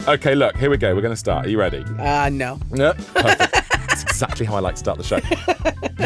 Okay, look, here we go. We're going to start. Are you ready? No. No? Perfect. That's exactly how I like to start the show.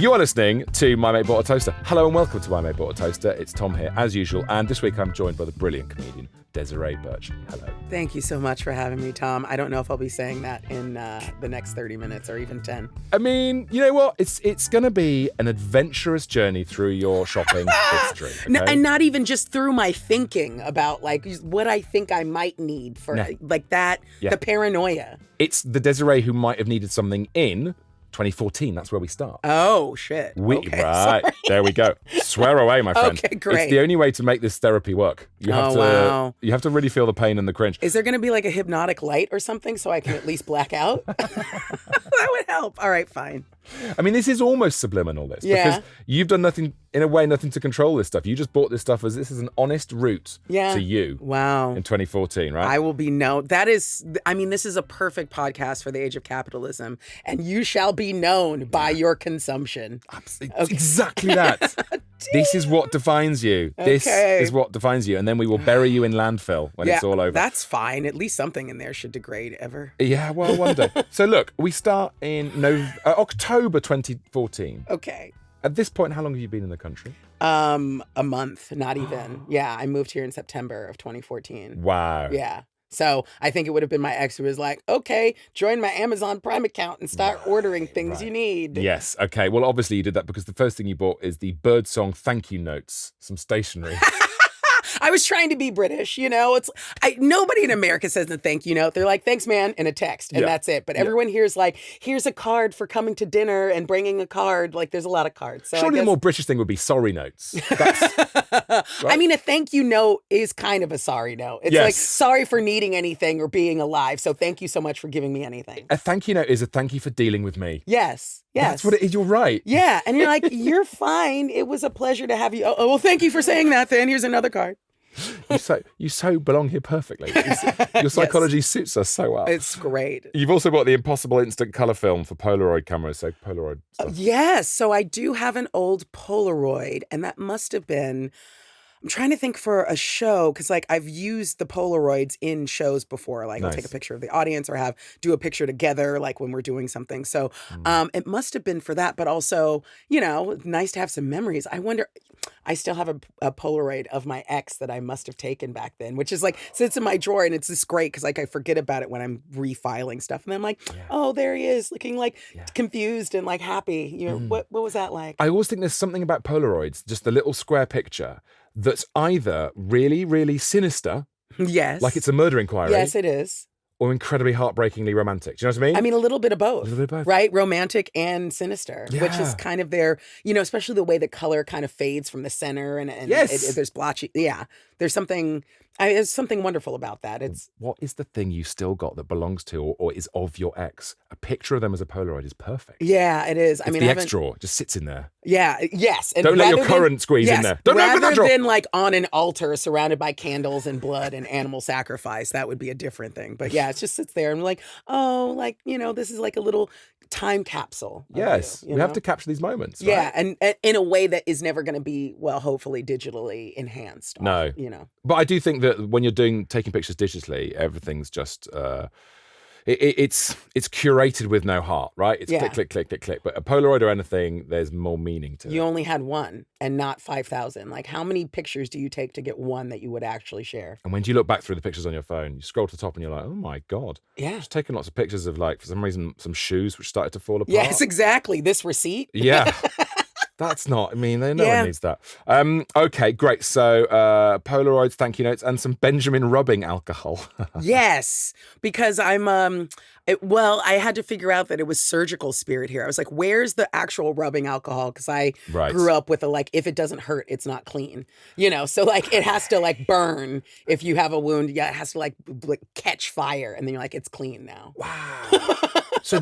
You are listening to My Mate Bought a Toaster. Hello and welcome to My Mate Bought a Toaster. It's Tom here, as usual. And this week I'm joined by the brilliant comedian, Desiree Burch. Hello. Thank you so much for having me, Tom. I don't know if I'll be saying that in the next 30 minutes or even 10. I mean, you know what? It's going to be an adventurous journey through your shopping history. Okay? No, and not even just through my thinking about like what I think I might need for like that, the paranoia. It's the Desiree who might have needed something in 2014. That's where we start. Oh, shit. Right. Sorry. There we go. Swear away, my friend. Okay, great. It's the ony way to make this therapy work. You have to really feel the pain and the cringe. Is there going to be like a hypnotic light or something so I can at least black out? That would help. All right, fine. I mean, this is almost subliminal, this. Yeah. Because you've done nothing, in a way, nothing to control this stuff. You just bought this stuff as this is an honest route to you. Wow. In 2014, right? I will be known. That is, I mean, this is a perfect podcast for the age of capitalism. And you shall be known by your consumption. Exactly that. This is what defines you. This is what defines you. And then we will bury you in landfill when it's all over. That's fine. At least something in there should degrade ever. Yeah, well, one day. So look, we start in October 2014. Okay. At this point, how long have you been in the country? A month, not even. Yeah, I moved here in September of 2014. Wow. Yeah. So I think it would have been my ex who was like, okay, join my Amazon Prime account and start ordering things you need. Yes. Okay. Well, obviously you did that because the first thing you bought is the Birdsong thank you notes, some stationery. I was trying to be British, you know. Nobody in America says a thank you note. They're like, thanks, man, and a text, and that's it. But everyone here is like, here's a card for coming to dinner and bringing a card. Like, there's a lot of cards. So surely the more British thing would be sorry notes. Right? I mean, a thank you note is kind of a sorry note. It's like, sorry for needing anything or being alive. So thank you so much for giving me anything. A thank you note is a thank you for dealing with me. Yes. That's what it is. You're right. Yeah. And you're like, you're fine. It was a pleasure to have you. Oh, well, thank you for saying that then. Here's another card. You so belong here perfectly. Your psychology suits us so well. It's great. You've also bought the Impossible Instant Color Film for Polaroid cameras, so Polaroid stuff. Yes. So I do have an old Polaroid, and that must have been... I'm trying to think for a show because, like, I've used the Polaroids in shows before. Like, I'll take a picture of the audience or do a picture together, like when we're doing something. So, it must have been for that. But also, you know, nice to have some memories. I wonder. I still have a Polaroid of my ex that I must have taken back then, which is like sits in my drawer, and it's just great because like I forget about it when I'm refiling stuff, and then I'm like, oh, there he is, looking like confused and like happy. You know, what was that like? I always think there's something about Polaroids, just the little square picture. That's either really, really sinister. Yes. Like it's a murder inquiry. Yes, it is. Or incredibly heartbreakingly romantic. Do you know what I mean? I mean, a little bit of both. A little bit of both. Right? Romantic and sinister, which is kind of their, you know, especially the way the color kind of fades from the center and there's blotchy. Yeah. There's something wonderful about that. What is the thing you still got that belongs to or is of your ex? A picture of them as a Polaroid is perfect. Yeah, it is. I mean, the ex drawer just sits in there. Yeah, yes. And don't let your current squeeze in there. Don't open that drawer. Rather than like on an altar surrounded by candles and blood and animal sacrifice, that would be a different thing. But yeah, it just sits there and like, oh, like, you know, this is like a little time capsule. Yes, we have to capture these moments. Right? Yeah, and in a way that is never going to be, well, hopefully digitally enhanced. No. You know. But I do think that when you're taking pictures digitally, everything's just it's curated with no heart, right? It's click, click, click, click, click. But a Polaroid or anything, there's more meaning to it. You only had one and not 5,000. Like, how many pictures do you take to get one that you would actually share? And when you look back through the pictures on your phone, you scroll to the top and you're like, oh my God. Yeah. Just taking lots of pictures of, like, for some reason, some shoes which started to fall apart. Yes, exactly. This receipt. Yeah. That's not, I mean, no one needs that. Okay, great. So Polaroids, thank you notes, and some Benjamin rubbing alcohol. Yes, because I'm, I had to figure out that it was surgical spirit here. I was like, where's the actual rubbing alcohol? Because I grew up with if it doesn't hurt, it's not clean. You know, so like it has to like burn if you have a wound. Yeah, it has to like catch fire. And then you're like, it's clean now. Wow. So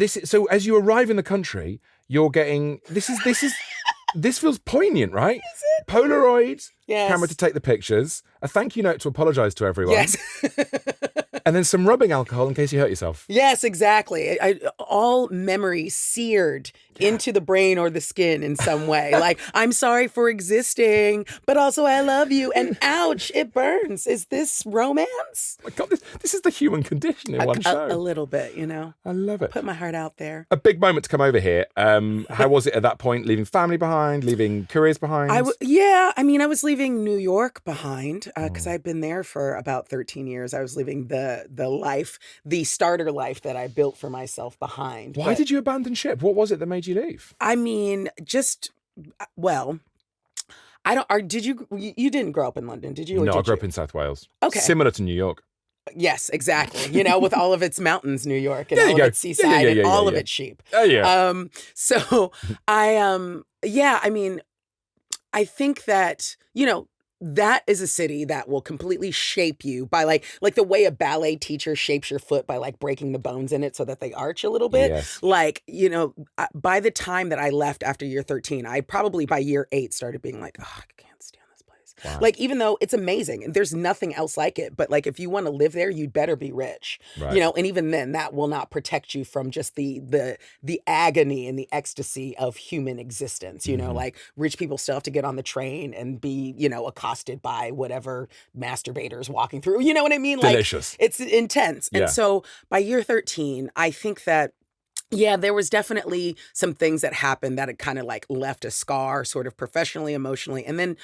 as you arrive in the country, you're getting, this feels poignant, right? Is it? Polaroid camera to take the pictures, a thank you note to apologise to everyone. Yes. And then some rubbing alcohol in case you hurt yourself. Yes, exactly. All memory seared into the brain or the skin in some way. Like, I'm sorry for existing, but also I love you. And ouch, it burns. Is this romance? Oh my God, this is the human condition in one show. A little bit, you know. I love it. Put my heart out there. A big moment to come over here. How was it at that point? Leaving family behind, leaving careers behind? I was leaving New York behind because I'd been there for about 13 years. I was leaving the life, the starter life that I built for myself behind. Why did you abandon ship? What was it that made you leave? I mean, did you didn't grow up in London, did you? No, I grew up in South Wales. Okay. Similar to New York. Yes, exactly. You know, with all of its mountains, New York, and all of its seaside, and all of its sheep. Oh, yeah. So I mean, I think that, you know, that is a city that will completely shape you by like the way a ballet teacher shapes your foot by like breaking the bones in it so that they arch a little bit. Yes. Like, you know, by the time that I left after year 13, I probably by year 8 started being like, oh, I can't stand this place. Wow. Like, even though it's amazing and there's nothing else like it, but like if you want to live there, you'd better be rich, Right. you know, and even then that will not protect you from just the agony and the ecstasy of human existence. You know, like rich people still have to get on the train and be, you know, accosted by whatever masturbators walking through. You know what I mean? Delicious. Like, it's intense. Yeah. And so by year 13, I think that there was definitely some things that happened that had kind of like left a scar sort of professionally, emotionally. And then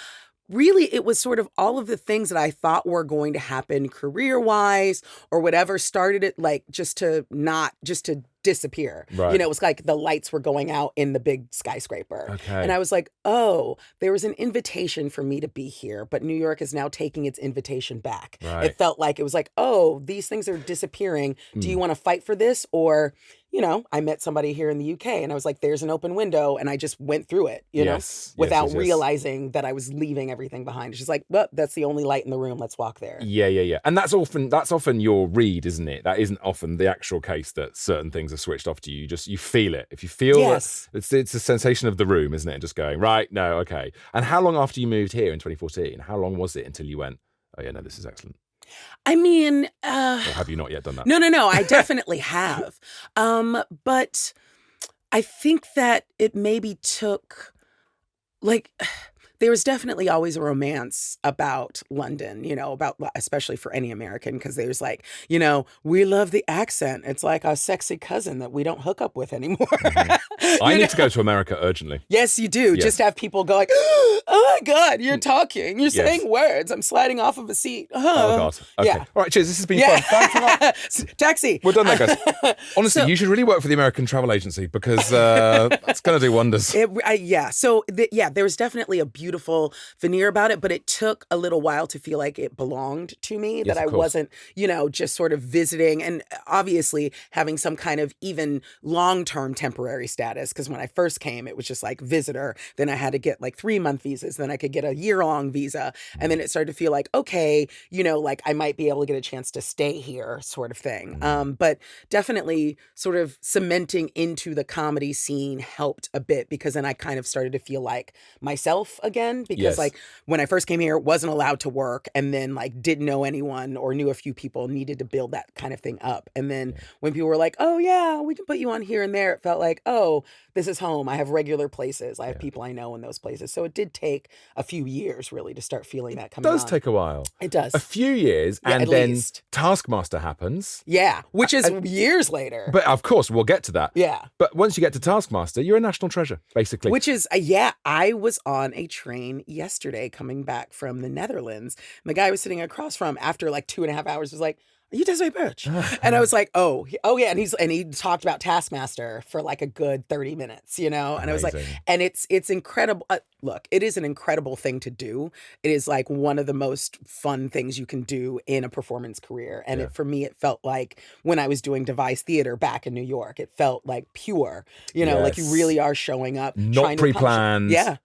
really it was sort of all of the things that I thought were going to happen career-wise or whatever started it like just to disappear. Right. You know, it was like the lights were going out in the big skyscraper. Okay. And I was like, oh, there was an invitation for me to be here, but New York is now taking its invitation back. Right. It felt like it was like, oh, these things are disappearing. Do you want to fight for this? Or, you know, I met somebody here in the UK and I was like, there's an open window. And I just went through it, you know, without realizing that I was leaving everything behind. It's just like, well, that's the only light in the room. Let's walk there. Yeah. And that's often your read, isn't it? That isn't often the actual case that certain things are switched off to you. You feel it. If you feel it, it's a sensation of the room, isn't it? And just going, right, no, okay. And how long after you moved here in 2014, how long was it until you went, oh yeah, no, this is excellent? I mean, or have you not yet done that? No, I definitely have. But I think that it maybe took like there was definitely always a romance about London, you know, especially for any American, because there's like, you know, we love the accent. It's like our sexy cousin that we don't hook up with anymore. I need to go to America urgently. Yes, you do. Yes. Just have people going, oh my God, you're talking. You're saying words. I'm sliding off of a seat. Oh, God. Okay. Yeah. All right, cheers. This has been fun. Thanks a lot. Taxi. We're done there, guys. Honestly, you should really work for the American travel agency because that's going to do wonders. So there was definitely a beautiful veneer about it, but it took a little while to feel like it belonged to me, that I wasn't, you know, just sort of visiting and obviously having some kind of even long-term temporary status. Because when I first came, it was just like visitor. Then I had to get like 3-month visas. Then I could get a year-long visa. And then it started to feel like, okay, you know, like I might be able to get a chance to stay here sort of thing. But definitely sort of cementing into the comedy scene helped a bit because then I kind of started to feel like myself again. Because like when I first came here, wasn't allowed to work and then like didn't know anyone or knew a few people, needed to build that kind of thing up. And then when people were like, oh yeah, we can put you on here and there, it felt like, oh, this is home. I have regular places. I have people I know in those places. So it did take a few years really to start feeling that coming on. It does take a while. It does. A few years and then Taskmaster happens. Yeah, which is years later. But of course, we'll get to that. Yeah. But once you get to Taskmaster, you're a national treasure, basically. Which is, I was on a train yesterday coming back from the Netherlands. And the guy I was sitting across from after like 2.5 hours was like, are you Desiree Burch? And I was like, oh yeah. And he talked about Taskmaster for like a good 30 minutes, you know? And Amazing. I was like, and it's incredible. Look, it is an incredible thing to do. It is like one of the most fun things you can do in a performance career. And for me, it felt like when I was doing device theater back in New York, it felt like pure, you know, like you really are showing up. Not pre-planned. Yeah.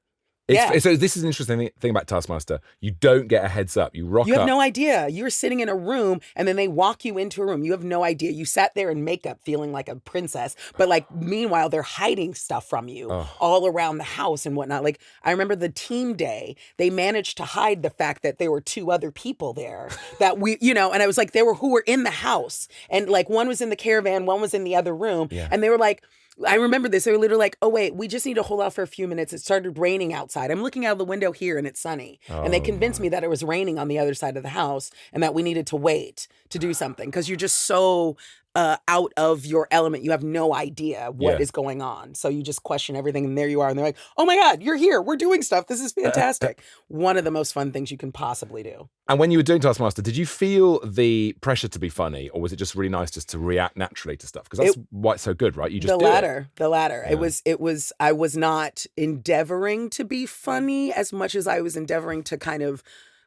So this is an interesting thing about Taskmaster. You don't get a heads up. You rock up. You have no idea. You're sitting in a room and then they walk you into a room. You have no idea. You sat there in makeup feeling like a princess. But like meanwhile, they're hiding stuff from you all around the house and whatnot. Like I remember the team day, they managed to hide the fact that there were 2 other people there that and I was like, who were in the house. And like one was in the caravan, one was in the other room. Yeah. And they were like, I remember this. They were literally like, oh, wait, we just need to hold out for a few minutes. It started raining outside. I'm looking out of the window here and it's sunny. And they convinced me that it was raining on the other side of the house and that we needed to wait to do something because you're just so out of your element. You have no idea what is going on. So you just question everything. And there you are. And they're like, oh my God, you're here. We're doing stuff. This is fantastic. One of the most fun things you can possibly do. And when you were doing Taskmaster, did you feel the pressure to be funny, or was it just really nice just to react naturally to stuff? Because that's why it's so good, right? You just the latter. Yeah. I was not endeavoring to be funny as much as I was endeavoring to kind of.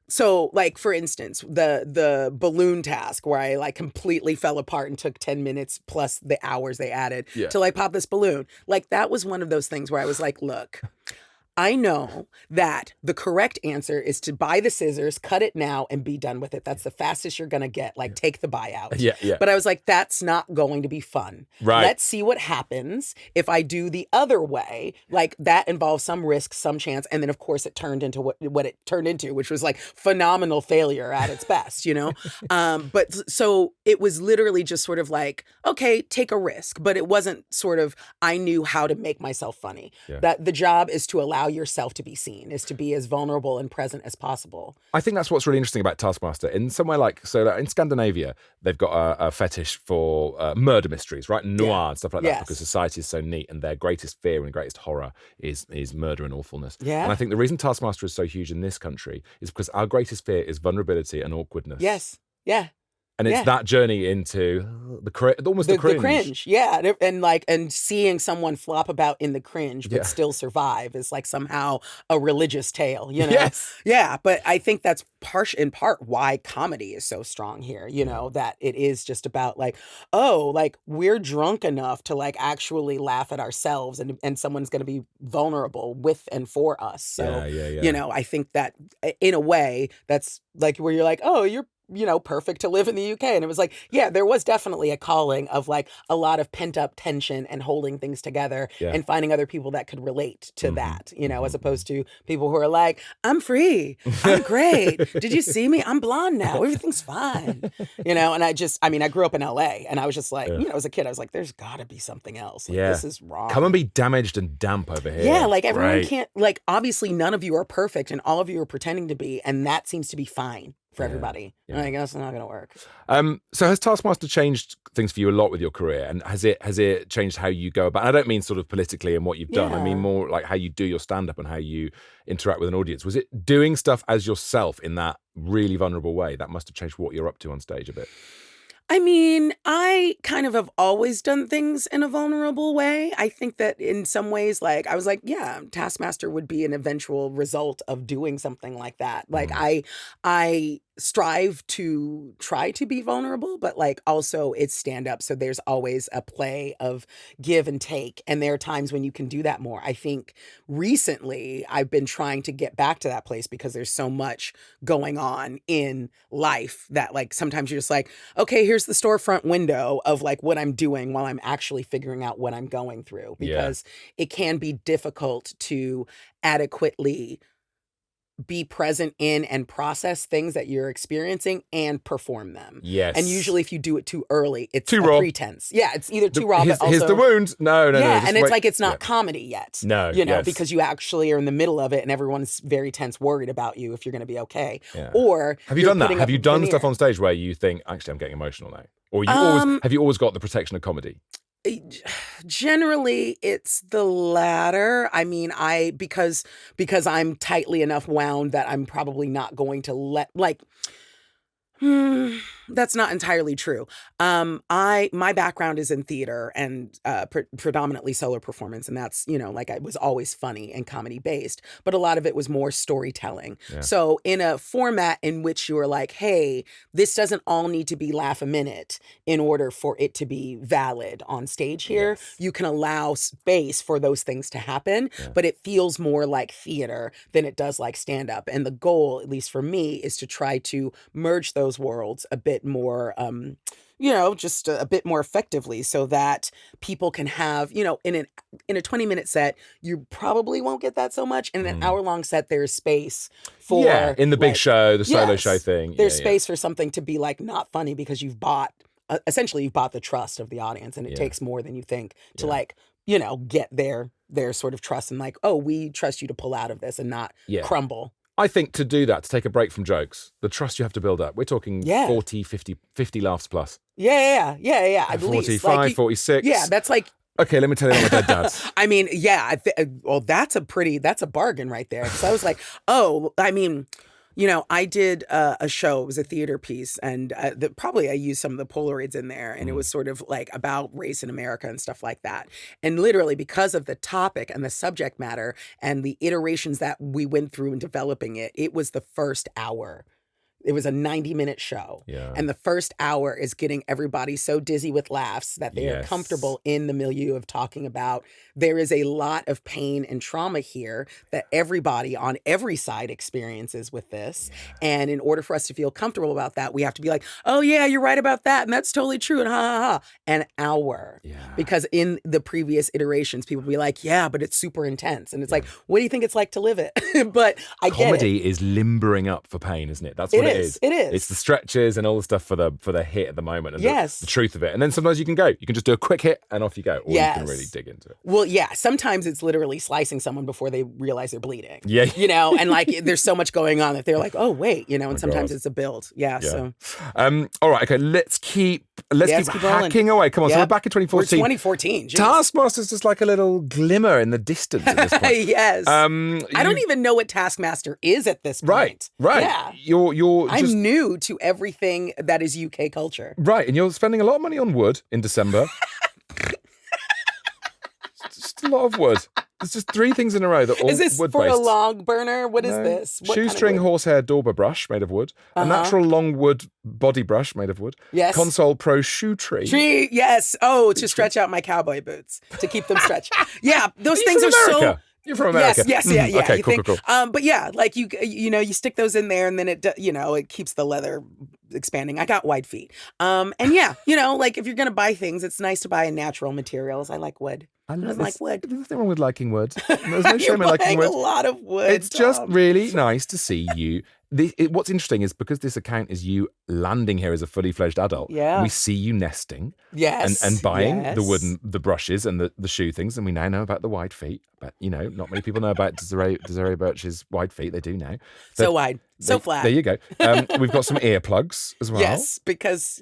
So, like, for instance, the balloon task where I, like, completely fell apart and took 10 minutes plus the hours they added to, like, pop this balloon. Like, that was one of those things where I was like, look, I know that the correct answer is to buy the scissors, cut it now, and be done with it. That's the fastest you're going to get. Like, take the buyout. Yeah. But I was like, that's not going to be fun. Right. Let's see what happens if I do the other way. Like, that involves some risk, some chance. And then, of course, it turned into what it turned into, which was, like, phenomenal failure at its best, But so it was literally just sort of like, okay, take a risk. But it wasn't sort of, I knew how to make myself funny. Yeah. That the job is to allow yourself to be seen, is to be as vulnerable and present as possible. I think that's what's really interesting about Taskmaster. In somewhere like in Scandinavia, they've got a fetish for murder mysteries, right? Noir and stuff like that, because society is so neat and their greatest fear and greatest horror is murder and awfulness. Yeah. And I think the reason Taskmaster is so huge in this country is because our greatest fear is vulnerability and awkwardness. Yes. Yeah. And it's that journey into the cringe. The cringe, yeah, and seeing someone flop about in the cringe but still survive is like somehow a religious tale, Yes, yeah. But I think that's in part why comedy is so strong here. That it is just about like, oh, like we're drunk enough to like actually laugh at ourselves, and someone's going to be vulnerable with and for us. So, I think that in a way that's like where you're like, oh, you're perfect to live in the UK. And it was like, yeah, there was definitely a calling of like a lot of pent up tension and holding things together and finding other people that could relate to that, as opposed to people who are like, I'm free. I'm great. Did you see me? I'm blonde now. Everything's fine. And I grew up in LA and I was just like, as a kid, I was like, there's gotta be something else. Like, this is wrong. Come and be damaged and damp over here. Yeah. Like everyone can't, like, obviously none of you are perfect and all of you are pretending to be. And that seems to be fine for everybody. Yeah. I guess it's not going to work. So has Taskmaster changed things for you a lot with your career? And has it changed how you go about, and I don't mean sort of politically and what you've done. I mean more like how you do your stand-up and how you interact with an audience. Was it doing stuff as yourself in that really vulnerable way that must have changed what you're up to on stage a bit? I mean, I kind of have always done things in a vulnerable way. I think that in some ways, like, I was like, yeah, Taskmaster would be an eventual result of doing something like that. Like, I strive to try to be vulnerable, but like also it's stand up. So there's always a play of give and take. And there are times when you can do that more. I think recently I've been trying to get back to that place because there's so much going on in life that like sometimes you're just like, okay, here's the storefront window of like what I'm doing while I'm actually figuring out what I'm going through, because it can be difficult to adequately be present in and process things that you're experiencing and perform them. Yes. And usually if you do it too early, it's too a raw. Pretense. Yeah, it's either too raw, but also... Here's the wound. No. And it's like it's not comedy yet. No, because you actually are in the middle of it and everyone's very tense, worried about you if you're going to be okay. Yeah. Or... Have you done that? Have you done stuff on stage where you think, actually, I'm getting emotional now? Or have you always got the protection of comedy? Generally, it's the latter. I mean, because I'm tightly enough wound that I'm probably not going to let, like, That's not entirely true. My background is in theater and predominantly solo performance, and that's like I was always funny and comedy based, but a lot of it was more storytelling. Yeah. So in a format in which you are like, hey, this doesn't all need to be laugh a minute in order for it to be valid on stage here. Yes. You can allow space for those things to happen, but it feels more like theater than it does like stand up. And the goal, at least for me, is to try to merge those worlds a bit more, just a bit more effectively so that people can have, in a 20-minute set, you probably won't get that so much. In an hour-long set, there's space for... Yeah, in the big show, the solo show thing. There's space for something to be like not funny because you've bought the trust of the audience, and it takes more than you think to get their sort of trust and like, oh, we trust you to pull out of this and not crumble. I think to do that, to take a break from jokes, the trust you have to build up, we're talking 40, 50 laughs plus. Yeah. At 45, least. Like, 46. Yeah, that's like... Okay, let me tell you about my dead dads. I mean, yeah, that's a bargain right there. Because I was like, I did a show. It was a theater piece, and probably I used some of the Polaroids in there, and it was sort of like about race in America and stuff like that. And literally, because of the topic and the subject matter and the iterations that we went through in developing it, it was the first hour. It was a 90-minute show. Yeah. And the first hour is getting everybody so dizzy with laughs that they are comfortable in the milieu of talking about. There is a lot of pain and trauma here that everybody on every side experiences with this. And in order for us to feel comfortable about that, we have to be like, oh, yeah, you're right about that. And that's totally true. And ha, ha, ha. An hour. Yeah. Because in the previous iterations, people would be like, yeah, but it's super intense. And it's like, what do you think it's like to live it? But I get it. Comedy is limbering up for pain, isn't it? That's what it is. It is. It's the stretches and all the stuff for the hit at the moment and the truth of it. And then sometimes you can go. You can just do a quick hit and off you go. Or you can really dig into it. Well, yeah. Sometimes it's literally slicing someone before they realize they're bleeding. Yeah. And like there's so much going on that they're like, oh, wait, and sometimes it's a build. Yeah. So. All right. Okay. Let's keep hacking away. Come on. So we're back in 2014. We're 2014. Geez. Taskmaster's just like a little glimmer in the distance at this point. Yes. I don't even know what Taskmaster is at this point. Right. Yeah. I'm new to everything that is UK culture. Right, and you're spending a lot of money on wood in December. Just a lot of wood. There's just 3 things in a row that all wood-based. Is this for a log burner? What is this? What shoestring horsehair dauber brush made of wood. A natural long wood body brush made of wood. Yes. Console Pro shoe tree. Yes. Oh, to stretch out my cowboy boots, to keep them stretched. Yeah, those things are so... You're from America. Yes, yeah. Okay, cool. But yeah, like you stick those in there and then it keeps the leather expanding. I got wide feet. And yeah, like if you're going to buy things, it's nice to buy in natural materials. I like wood. I like wood. There's nothing wrong with liking wood. There's no shame in liking wood. A lot of wood. It's just really nice to see you. What's interesting is because this account is you landing here as a fully fledged adult. Yeah. We see you nesting. Yes. And buying the brushes and the shoe things, and we now know about the wide feet. But not many people know about Desiree Burch's wide feet. They do now. So wide, so flat. There you go. We've got some earplugs as well. Yes, because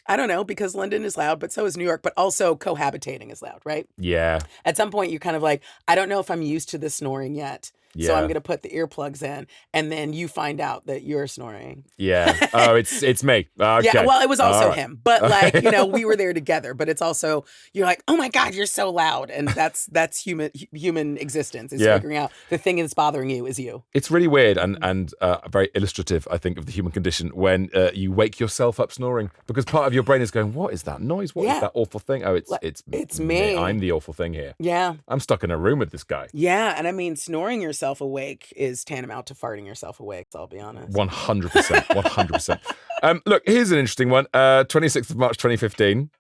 I don't know, because London is loud, but so is New York, but also cohabitating is loud, right? Yeah. At some point, you're kind of like, I don't know if I'm used to the snoring yet. Yeah. So I'm going to put the earplugs in, and then you find out that you're snoring. Yeah. Oh, it's me. Okay. Yeah. Well, it was also him, but like we were there together. But it's also you're like, oh my God, you're so loud, and that's human existence is figuring out the thing that's bothering you is you. It's really weird and very illustrative, I think, of the human condition when you wake yourself up snoring because part of your brain is going, what is that noise? What is that awful thing? Oh, it's me. I'm the awful thing here. Yeah. I'm stuck in a room with this guy. Yeah, and I mean, snoring yourself awake is tantamount to farting yourself awake, so I'll be honest. 100%. 100%. Look, here's an interesting one. 26th of March, 2015.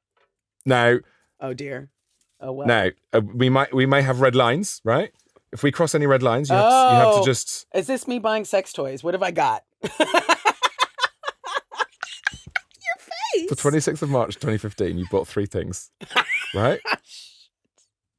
Now... Oh, dear. Oh, well. Now, we may have red lines, right? If we cross any red lines, you have to just... Is this me buying sex toys? What have I got? Your face! For 26th of March, 2015, you bought 3 things, right?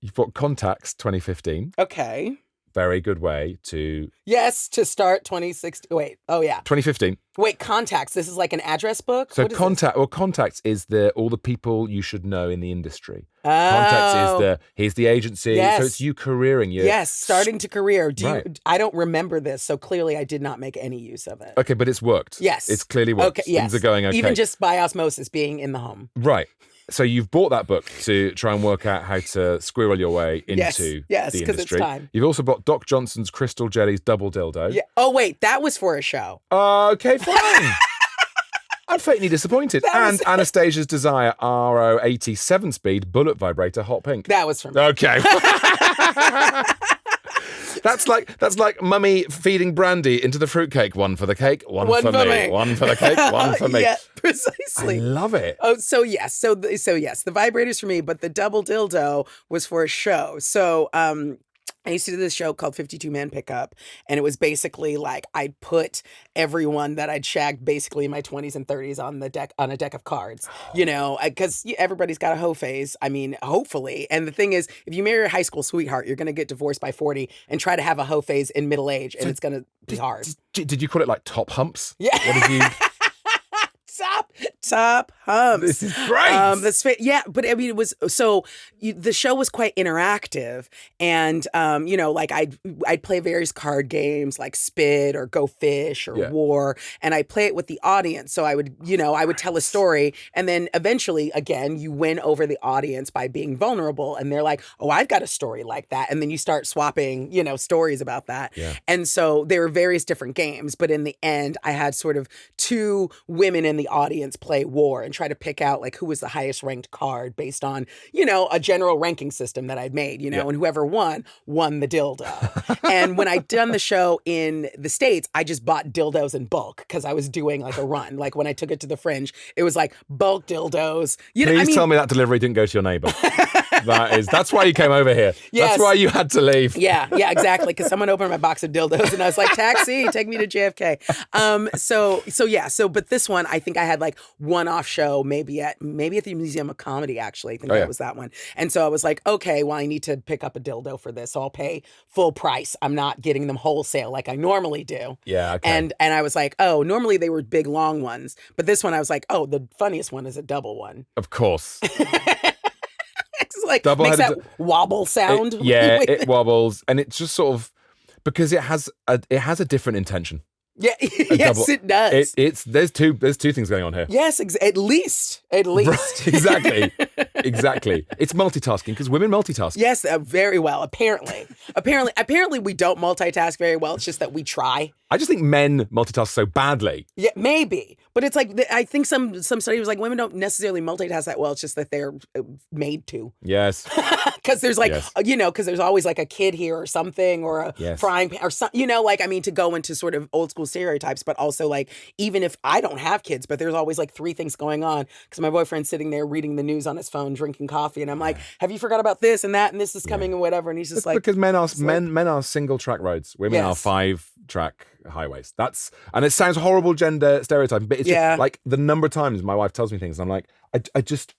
You bought contacts, 2015. Okay. Very good way to... Yes, to start 2016. Wait, oh yeah. 2015. Wait, contacts. This is like an address book? So contacts is all the people you should know in the industry. Context is here's the agency. Yes. So it's you careering. Yes, starting to career. Right. I don't remember this, so clearly I did not make any use of it. Okay, but it's worked. Yes. It's clearly worked. Okay, yes. Things are going okay. Even just by osmosis, being in the home. Right. So you've bought that book to try and work out how to squirrel your way into the industry. Because it's time. You've also bought Doc Johnson's Crystal Jelly's Double Dildo. Yeah. Oh, wait, that was for a show. Okay, fine. I'm faintly disappointed. And Anastasia's Desire RO80 7-speed bullet vibrator hot pink. That was from me. Okay. That's like mummy feeding brandy into the fruitcake. One for the cake, one for me. One for the cake, one for me. Yeah, precisely. I love it. Oh, so yes. So yes, the vibrator's for me, but the double dildo was for a show. So I used to do this show called 52 Man Pickup, and it was basically like I'd put everyone that I'd shagged basically in my 20s and 30s on a deck of cards, because everybody's got a hoe phase. I mean, hopefully. And the thing is, if you marry a high school sweetheart, you're going to get divorced by 40 and try to have a hoe phase in middle age, and it's going to be hard. Did you call it like top humps? Yeah. What did you... Top humps. This is great. Yeah, but I mean, it was the show was quite interactive, and like I'd play various card games like Spit or Go Fish or War, and I play it with the audience. So I would tell a story, and then eventually, again, you win over the audience by being vulnerable, and they're like, "Oh, I've got a story like that," and then you start swapping, stories about that. Yeah. And so there were various different games, but in the end, I had sort of two women in the audience play War and try to pick out like who was the highest ranked card based on, a general ranking system that I'd made, and whoever won the dildo. And when I'd done the show in the States, I just bought dildos in bulk because I was doing like a run. Like when I took it to the Fringe, it was like bulk dildos. Please tell me that delivery didn't go to your neighbor. That's why you came over here. Yes. That's why you had to leave. Yeah, exactly. Because someone opened my box of dildos and I was like, taxi, take me to JFK. But this one, I think I had like one-off show, maybe at the Museum of Comedy, actually. I think that was that one. And so I was like, okay, well, I need to pick up a dildo for this. So I'll pay full price. I'm not getting them wholesale like I normally do. Yeah, okay. And I was like, oh, normally they were big, long ones. But this one, I was like, oh, the funniest one is a double one. Of course. It's like, makes that wobble sound. It wobbles. And it's just sort of, because it has a different intention. Yeah, yes, it does. There's two things going on here. Yes, at least. Right, exactly. It's multitasking because women multitask. Yes, very well. Apparently, we don't multitask very well. It's just that we try. I just think men multitask so badly. Yeah, maybe. But it's like, I think some study was like, women don't necessarily multitask that well. It's just that they're made to. Yes. Because there's like, because there's always like a kid here or something, or a frying pan or something, to go into sort of old school stereotypes, but also like, even if I don't have kids, but there's always like three things going on because my boyfriend's sitting there reading the news on his phone, drinking coffee. And I'm like, have you forgot about this and that? And this is coming and whatever. And he's just like, because men are single track roads. Women are 5-track highways. And it sounds horrible gender stereotyping, but it's just like the number of times my wife tells me things and I'm like,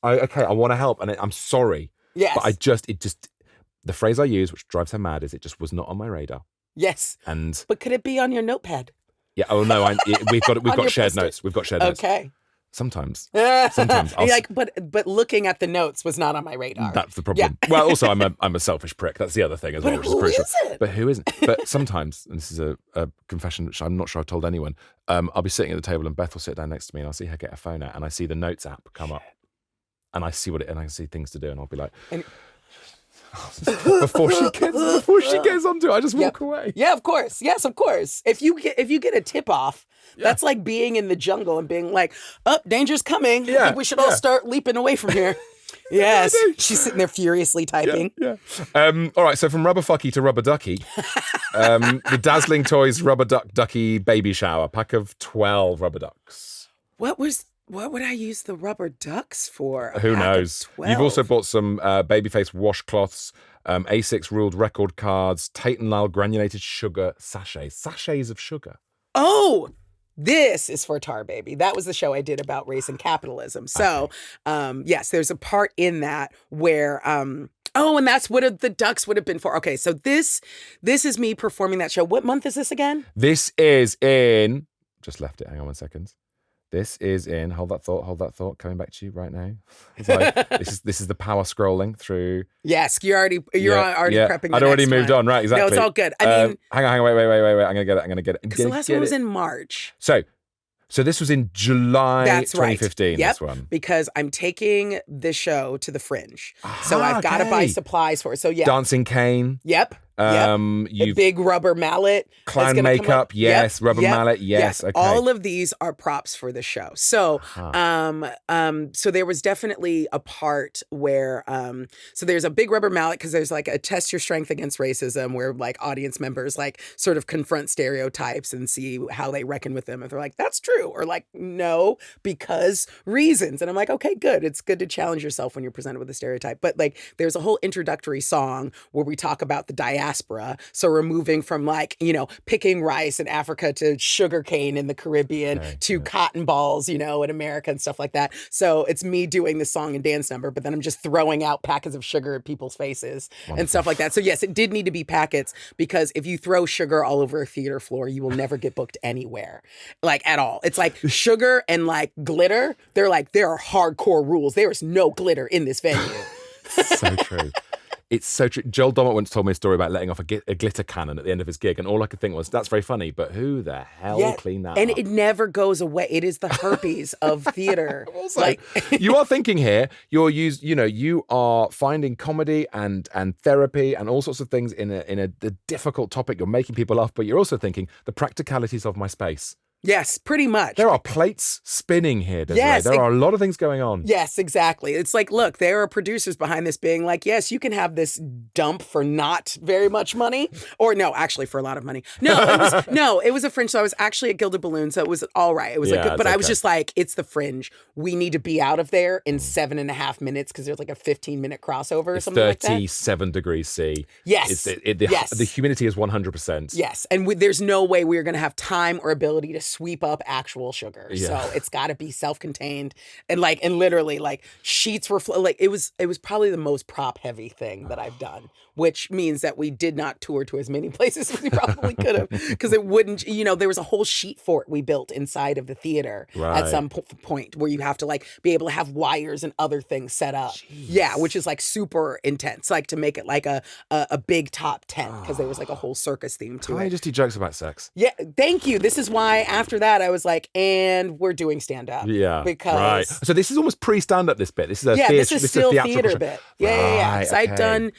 I want to help and I'm sorry. Yes. But the phrase I use, which drives her mad, is it just was not on my radar. Yes. But could it be on your notepad? Yeah. Oh no. We've got shared notes. We've got shared notes. Okay. Sometimes. But looking at the notes was not on my radar. That's the problem. Yeah. Well, also I'm a selfish prick. That's the other thing as well, which is crucial. But who isn't? But sometimes, and this is a confession which I'm not sure I've told anyone. I'll be sitting at the table and Beth will sit down next to me and I'll see her get her phone out and I see the notes app come up, and I see and I see things to do, and I'll be like. Before she gets onto it, I just walk away. Yeah, of course. Yes, of course. If you get a tip off, that's like being in the jungle and being like, "Oh, danger's coming. I think we should all start leaping away from here." Yes, she's sitting there furiously typing. Yeah. All right. So from rubber fucky to rubber ducky, the Dazzling Toys rubber ducky baby shower pack of 12 rubber ducks. What would I use the rubber ducks for? Who knows? You've also bought some Babyface washcloths, A6 ruled record cards, Tate & Lyle granulated sugar sachets of sugar. Oh, this is for Tar Baby. That was the show I did about race and capitalism. So, yes, there's a part in that where... and that's what the ducks would have been for. Okay, so this is me performing that show. What month is this again? This is in... Just left it. Hang on 1 second. This is in, hold that thought, coming back to you right now. This is the power scrolling through. Yes, you're already prepping the I'd already next moved one. on, right, exactly. No, it's all good. I mean... hang on, wait. I'm going to get it. Because the last one was in March. So this was in July 2015, right. Yep, this one. Because I'm taking this show to the Fringe. So I've got to buy supplies for it. So yeah. Dancing cane. Yep. A big rubber mallet. Clown makeup, yes. Rubber mallet, yes. Okay. All of these are props for the show. So, so there was definitely a part where, so there's a big rubber mallet because there's like a test your strength against racism where like audience members like sort of confront stereotypes and see how they reckon with them. If they're like, that's true, or like, no, because reasons. And I'm like, okay, good. It's good to challenge yourself when you're presented with a stereotype. But like, there's a whole introductory song where we talk about the diaspora. So we're moving from like, picking rice in Africa to sugarcane in the Caribbean to cotton balls, in America and stuff like that. So it's me doing the song and dance number, but then I'm just throwing out packets of sugar at people's faces and stuff like that. So yes, it did need to be packets because if you throw sugar all over a theater floor, you will never get booked anywhere, like at all. It's like sugar and like glitter. There are hardcore rules. There is no glitter in this venue. So true. It's so true. Joel Dommett once told me a story about letting off a glitter cannon at the end of his gig, and all I could think was, that's very funny, but who the hell cleaned that and up? It never goes away. It is the herpes of theater. Also, you are thinking here, you are finding comedy and therapy and all sorts of things in a difficult topic. You're making people laugh, but you're also thinking the practicalities of my space. Yes, pretty much. There are plates spinning here, Desiree. Yes, there are a lot of things going on. Yes, exactly. It's like, look, there are producers behind this being like, yes, you can have this dump for not very much money. Or no, actually for a lot of money. No, it was a Fringe. So I was actually at Gilded Balloon, so it was all right. It was but I was just like, it's the Fringe. We need to be out of there in 7.5 minutes because there's like a 15-minute crossover or something like that. 37 degrees C. Yes. The humidity is 100%. Yes. And there's no way we're going to have time or ability to sweep up actual sugar. So it's got to be self-contained and literally like sheets were it was probably the most prop heavy thing that I've done, which means that we did not tour to as many places as we probably could have because it wouldn't, there was a whole sheet fort we built inside of the theater at some point where you have to like be able to have wires and other things set up. Jeez. Yeah, which is like super intense, like to make it like a big top tent because there was like a whole circus theme to it. I just do jokes about sex. Yeah, thank you. This is why after that I was like, and we're doing stand-up. Yeah. Because so this is almost pre-stand-up, this bit. This is this is still theater bit. Yeah. Right, So I'd done,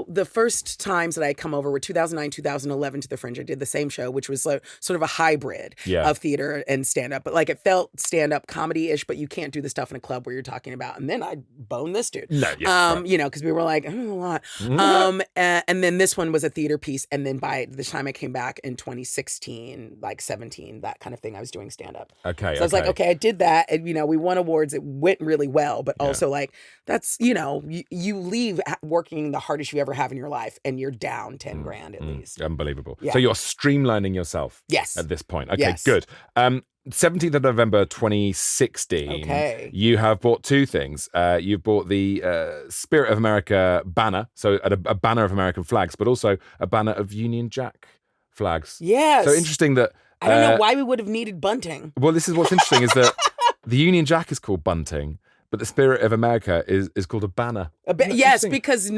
the first times that I'd come over were 2009, 2011 to the Fringe. I did the same show, which was sort of a hybrid of theater and stand-up. But like it felt stand-up comedy-ish, but you can't do the stuff in a club where you're talking about, and then I'd bone this dude. No, because we were like, a lot. And then this one was a theater piece. And then by the time I came back in 2016, like 17, that kind of thing, I was doing stand-up. Okay. So I was like, okay, I did that. And, we won awards. It went really well. But also like, that's, you leave working the hardest you ever have in your life and you're down 10 grand at least. Unbelievable. Yeah. So you're streamlining yourself. Yes. At this point. Okay, good. 17th of November 2016, you have bought two things. You've bought the Spirit of America banner, so a banner of American flags, but also a banner of Union Jack flags. Yes. So interesting that... I don't know why we would have needed bunting. Well, this is what's interesting is that the Union Jack is called bunting, but the Spirit of America is called a banner. Yes, because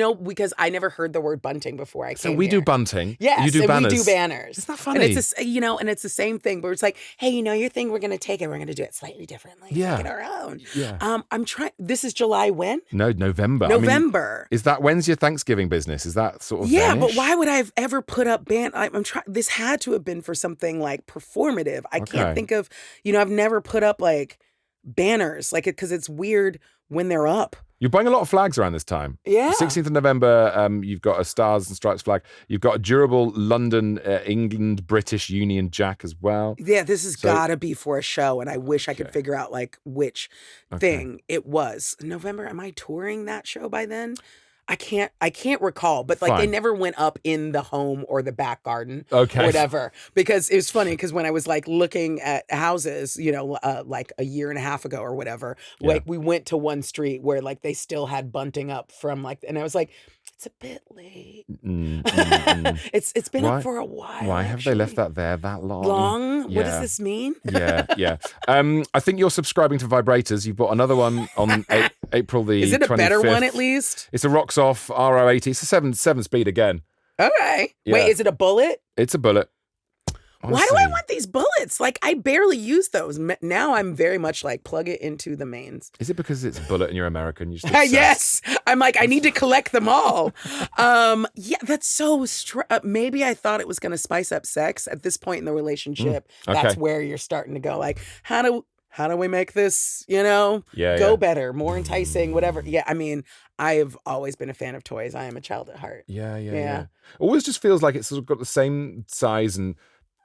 I never heard the word bunting before I came. So we do bunting. Yes, you do banners. We do banners. Isn't that funny? And it's and it's the same thing, but it's like, hey, your thing, we're gonna take it, we're gonna do it slightly differently. Make it our own. Yeah. I'm trying. This is July when? No, November. November. When's your Thanksgiving business? Is that sort of vanish? But why would I have ever put up I'm trying. This had to have been for something like performative. I can't think of. I've never put up like banners because it's weird when they're up. You're buying a lot of flags around this time. Yeah. 16th of November, you've got a Stars and Stripes flag. You've got a durable London, England, British Union Jack as well. Yeah, this has got to be for a show, and I wish I could figure out like which thing it was. November, am I touring that show by then? I can't recall, but like they never went up in the home or the back garden or whatever, because it was funny because when I was like looking at houses, like a year and a half ago or whatever, like we went to one street where like they still had bunting up from like, and I was like, It's a bit late. It's been up for a while. Why have they left that there that long? Yeah. What does this mean? Yeah. I think you're subscribing to vibrators. You've bought another one on April the 25th. Is it a better one at least? It's a Roxoff RO80. It's a 7 speed again. Okay. Yeah. Wait, is it a bullet? It's a bullet. Honestly. Why do I want these bullets? Like, I barely use those. Now I'm very much like, plug it into the mains. Is it because it's a bullet and you're American? Yes. I'm like, I need to collect them all. Yeah, that's so maybe I thought it was going to spice up sex at this point in the relationship. Okay. That's where you're starting to go like, how do we make this, go better, more enticing, whatever. Yeah, I mean, I have always been a fan of toys. I am a child at heart. Yeah. Always just feels like it's sort of got the same size and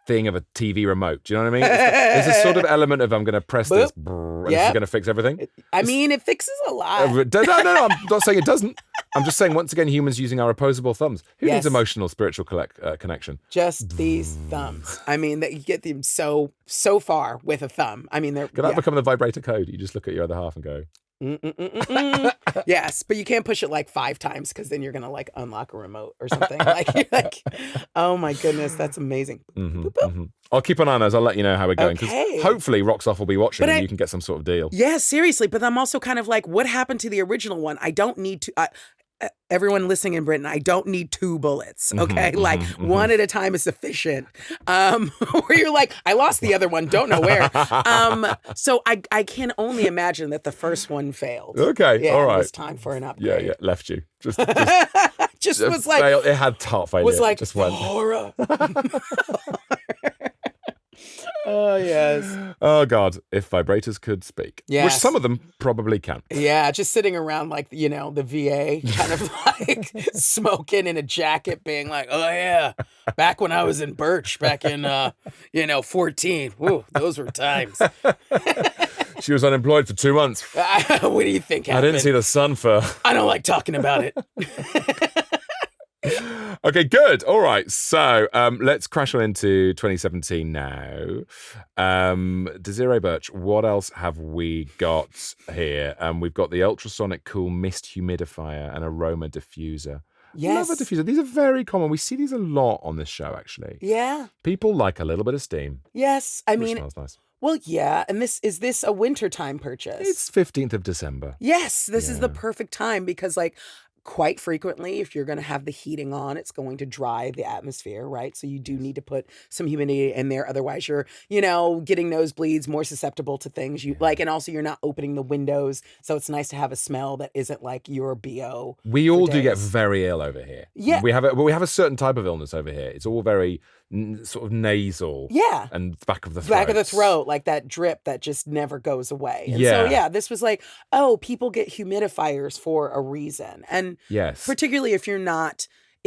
thing of a TV remote. Do you know what I mean? There's a sort of element of I'm going to press this and this is going to fix everything. I mean, it fixes a lot. No, I'm not saying it doesn't. I'm just saying, once again, humans using our opposable thumbs. Who needs emotional, spiritual connection? Just these thumbs. I mean, that you get them so far with a thumb. I mean, Could that become the vibrator code? You just look at your other half and go... Yes, but you can't push it like 5 times because then you're gonna like unlock a remote or something. Like, oh my goodness, that's amazing. I'll keep an eye on those. I'll let you know how we're going because Okay. hopefully Roxoff will be watching and you can get some sort of deal. Yeah, seriously. But I'm also kind of like, what happened to the original one? I don't need to. Everyone listening in Britain, I don't need 2 bullets. Okay, one at a time is sufficient. Where you're like, I lost the other one, don't know where. So I can only imagine that the first one failed. Okay, all right. It was time for an upgrade. Yeah, left you. Just was like failed. It had heart failure. Was like just went. Horror. Oh, yes. Oh, God. If vibrators could speak. Yes. Which some of them probably can. Yeah, just sitting around like, the VA, kind of like smoking in a jacket, being like, oh, yeah, back when I was in Birch, back in, 14. Woo, those were times. She was unemployed for 2 months. What do you think happened? I didn't see the sun for... I don't like talking about it. Okay, good. All right. So let's crash on into 2017 now. Desiree Burch, what else have we got here? We've got the ultrasonic cool mist humidifier and aroma diffuser. Yes. Love a diffuser. These are very common. We see these a lot on this show, actually. Yeah. People like a little bit of steam. Yes. I mean... smells nice. Well, yeah, and is this a wintertime purchase? It's 15th of December. Yes, this is the perfect time because, like, quite frequently, if you're going to have the heating on, it's going to dry the atmosphere, right? So you do need to put some humidity in there. Otherwise, you're, getting nosebleeds, more susceptible to things you like. And also, you're not opening the windows. So it's nice to have a smell that isn't like your BO. We all do get very ill over here. Yeah. We have a certain type of illness over here. It's all very sort of nasal. Yeah. And back of the throat. Back of the throat, like that drip that just never goes away. And so, this was like, people get humidifiers for a reason. And yes, particularly if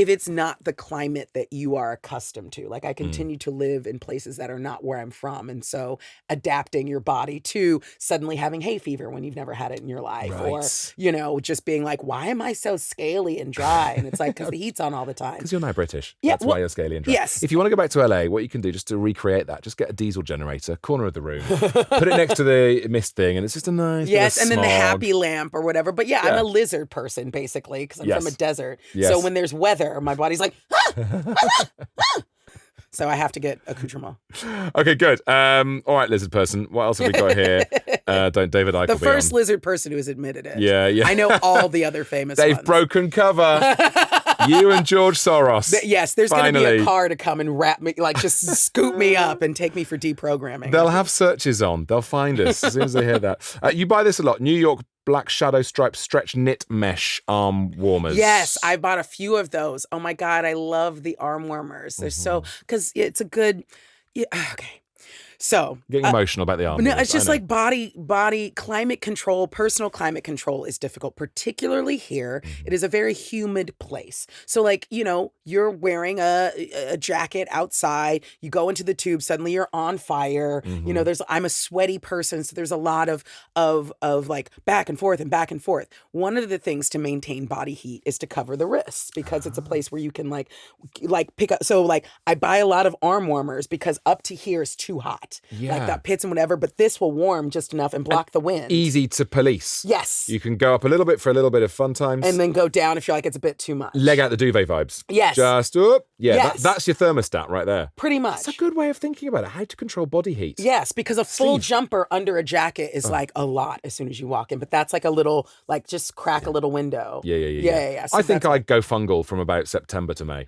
it's not the climate that you are accustomed to. Like I continue to live in places that are not where I'm from. And so adapting your body to suddenly having hay fever when you've never had it in your life. Right. Or, just being like, why am I so scaly and dry? And it's like, because the heat's on all the time. Because you're now British. Yeah, That's why you're scaly and dry. Yes. If you want to go back to LA, what you can do just to recreate that, just get a diesel generator, corner of the room, put it next to the mist thing, and it's just a nice Yes, bit of and then the smog. happy lamp or whatever. But I'm a lizard person, basically, because I'm from a desert. Yes. So when there's weather, my body's like, so I have to get accoutrement. Okay, good. All right, lizard person. What else have we got here? Don't David Icke The be first on. lizard person who has admitted it. Yeah. I know all the other famous They've ones. broken cover. You and George Soros. Yes, there's going to be Finally. a car to come and wrap me, like just scoop me up and take me for deprogramming. They'll have searches on. They'll find us as soon as they hear that. You buy this a lot. New York Black Shadow Stripe Stretch Knit Mesh Arm Warmers. Yes, I bought a few of those. Oh my God, I love the arm warmers. They're so, because it's a good, okay. So Getting emotional about the arm. No, it's just like body climate control, personal climate control is difficult, particularly here. It is a very humid place. So like, you're wearing a jacket outside, you go into the tube, suddenly you're on fire. I'm a sweaty person. So there's a lot of like back and forth and back and forth. One of the things to maintain body heat is to cover the wrists because it's a place where you can like pick up. So like I buy a lot of arm warmers because up to here is too hot. wet, like the pits and whatever, but this will warm just enough and block the wind. Easy to police. Yes. You can go up a little bit for a little bit of fun times. And then go down if you're like, it's a bit too much. Leg out the duvet vibes. Yes. Just up. Yeah, Yes. That's your thermostat right there. Pretty much. It's a good way of thinking about it. How to control body heat. Yes, because a full jumper under a jacket is like a lot as soon as you walk in. But that's like a little, like just crack a little window. Yeah. So I think I'd go fungal from about September to May.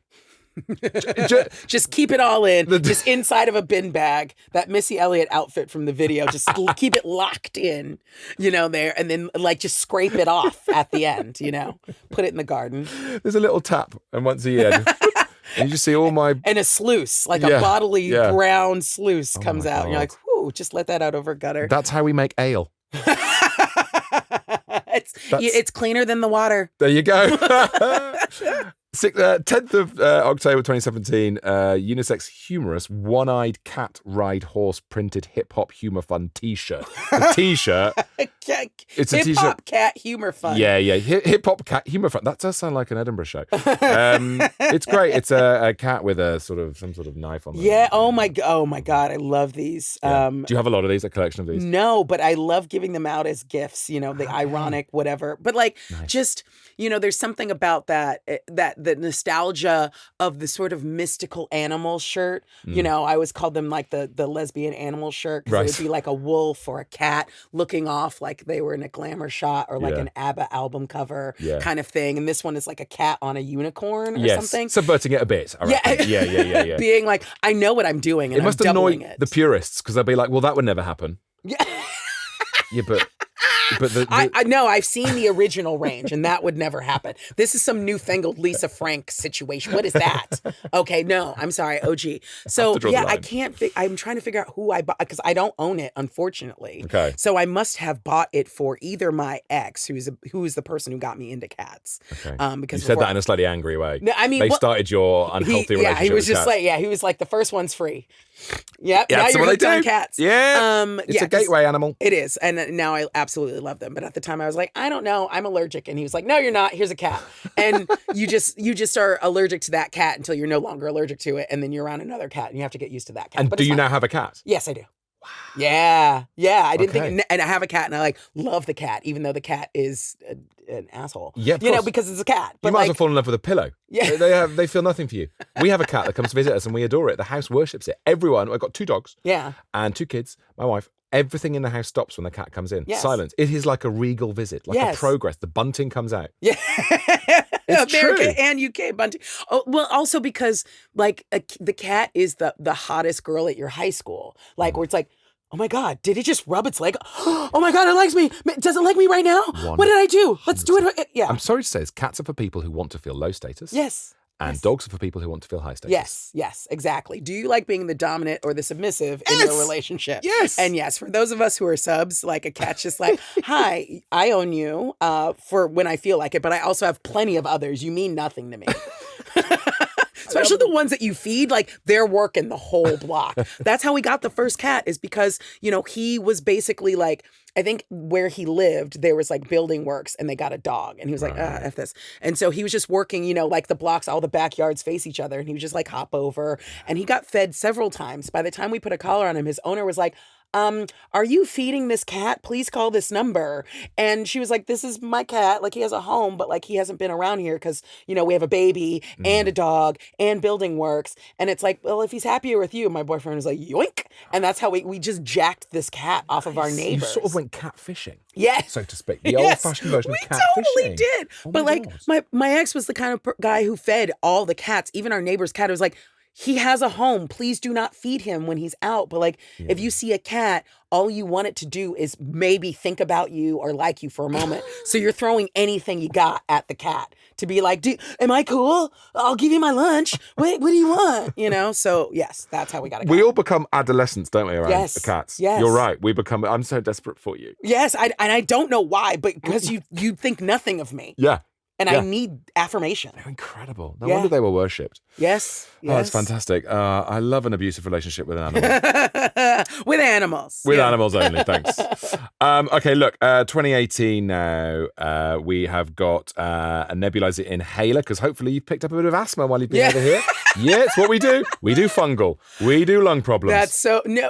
Just keep it all in, just inside of a bin bag. That Missy Elliott outfit from the video, just keep it locked in, there, and then like just scrape it off at the end, put it in the garden. There's a little tap, and once a year, and you just see all my and a sluice, like a bodily brown sluice comes out, and you're like, whoo, just let that out over gutter. That's how we make ale. It's cleaner than the water. There you go. 10th of October 2017, unisex humorous one-eyed cat ride horse printed hip-hop humor fun t-shirt. The t-shirt. It's a hip-hop cat humor fun. Yeah. Hip-hop cat humor fun. That does sound like an Edinburgh show. It's great. It's a cat with some sort of knife on it. Yeah. Oh my God. I love these. Yeah. Do you have a lot of these? A collection of these? No, but I love giving them out as gifts, the ironic whatever. But like, just, there's something about that the nostalgia of the sort of mystical animal shirt. I always called them like the lesbian animal shirt, because it would be like a wolf or a cat looking off like they were in a glamour shot or like an ABBA album cover kind of thing. And this one is like a cat on a unicorn or something. Subverting it a bit. Yeah. Being like, I know what I'm doing, and it must annoy the purists, because they'll be like, well, that would never happen. Yeah. Yeah, but I know, I've seen the original range, and that would never happen. This is some newfangled Lisa Frank situation. What is that? Okay, no, I'm sorry, OG. So I can't. I'm trying to figure out who I bought, because I don't own it, unfortunately. Okay. So I must have bought it for either my ex, who is the person who got me into cats. Okay. Because you said that in a slightly angry way. No, I mean, they started your unhealthy relationship. Yeah, he was with just cats. he was like, the first one's free. Yep. Yeah, now that's you're what hooked they do. on cats. Yeah. It's a gateway animal. It is, and now I absolutely love them. But at the time, I was like, I don't know, I'm allergic, and he was like, no, you're not. Here's a cat, and you just are allergic to that cat until you're no longer allergic to it, and then you're around another cat, and you have to get used to that cat. And but do you now have a cat? Yes, I do. Wow. Yeah. I didn't think, and I have a cat, and I love the cat, even though the cat is an asshole. Yeah, because it's a cat. But you might as well fall in love with a pillow. Yeah, they feel nothing for you. We have a cat that comes to visit us, and we adore it. The house worships it. Everyone. I've got 2 dogs. Yeah, and 2 kids. My wife. Everything in the house stops when the cat comes in. Yes. Silence. It is like a regal visit, like a progress. The bunting comes out. Yeah. It's American true. and UK bunting. Oh, well, also because like the cat is the hottest girl at your high school. Like where it's like, oh my God, did it just rub its leg? Oh my God, it likes me. Does it like me right now? 100%. What did I do? Let's do it. Yeah. I'm sorry to say this. Cats are for people who want to feel low status. Yes. And dogs are for people who want to feel high status. Yes, exactly. Do you like being the dominant or the submissive in your relationship? Yes. And yes, for those of us who are subs, like a cat's just like, hi, I own you for when I feel like it, but I also have plenty of others. You mean nothing to me. Especially the ones that you feed, like they're working the whole block. That's how we got the first cat, is because, he was basically like, I think where he lived, there was like building works, and they got a dog, and he was like, F this. And so he was just working, like the blocks, all the backyards face each other, and he would just like hop over, and he got fed several times. By the time we put a collar on him, his owner was like, are you feeding this cat? Please call this number. And she was like, this is my cat. Like, he has a home, but like he hasn't been around here because, we have a baby and a dog and building works. And it's like, well, if he's happier with you, my boyfriend was like, yoink. And that's how we just jacked this cat off of our neighbors. You sort of went catfishing. Yes. So to speak. The old-fashioned version of catfishing. We totally did. But like, my ex was the kind of guy who fed all the cats, even our neighbor's cat. It was like, he has a home. Please do not feed him when he's out. But like, if you see a cat, all you want it to do is maybe think about you or like you for a moment. So you're throwing anything you got at the cat to be like, am I cool? I'll give you my lunch. Wait, what do you want? So yes, that's how we got a cat. We all become adolescents, don't we, around the cats? Yes. You're right. I'm so desperate for you. Yes, I don't know why, but because you think nothing of me. Yeah. And I need affirmation. They're incredible. No wonder they were worshipped. Yes. Oh, it's fantastic. I love an abusive relationship with an animal. With animals. With animals only, thanks. Okay, look, 2018 now. We have got a nebulizer inhaler, because hopefully you've picked up a bit of asthma while you've been over here. Yeah, it's what we do. We do fungal. We do lung problems. That's so... No.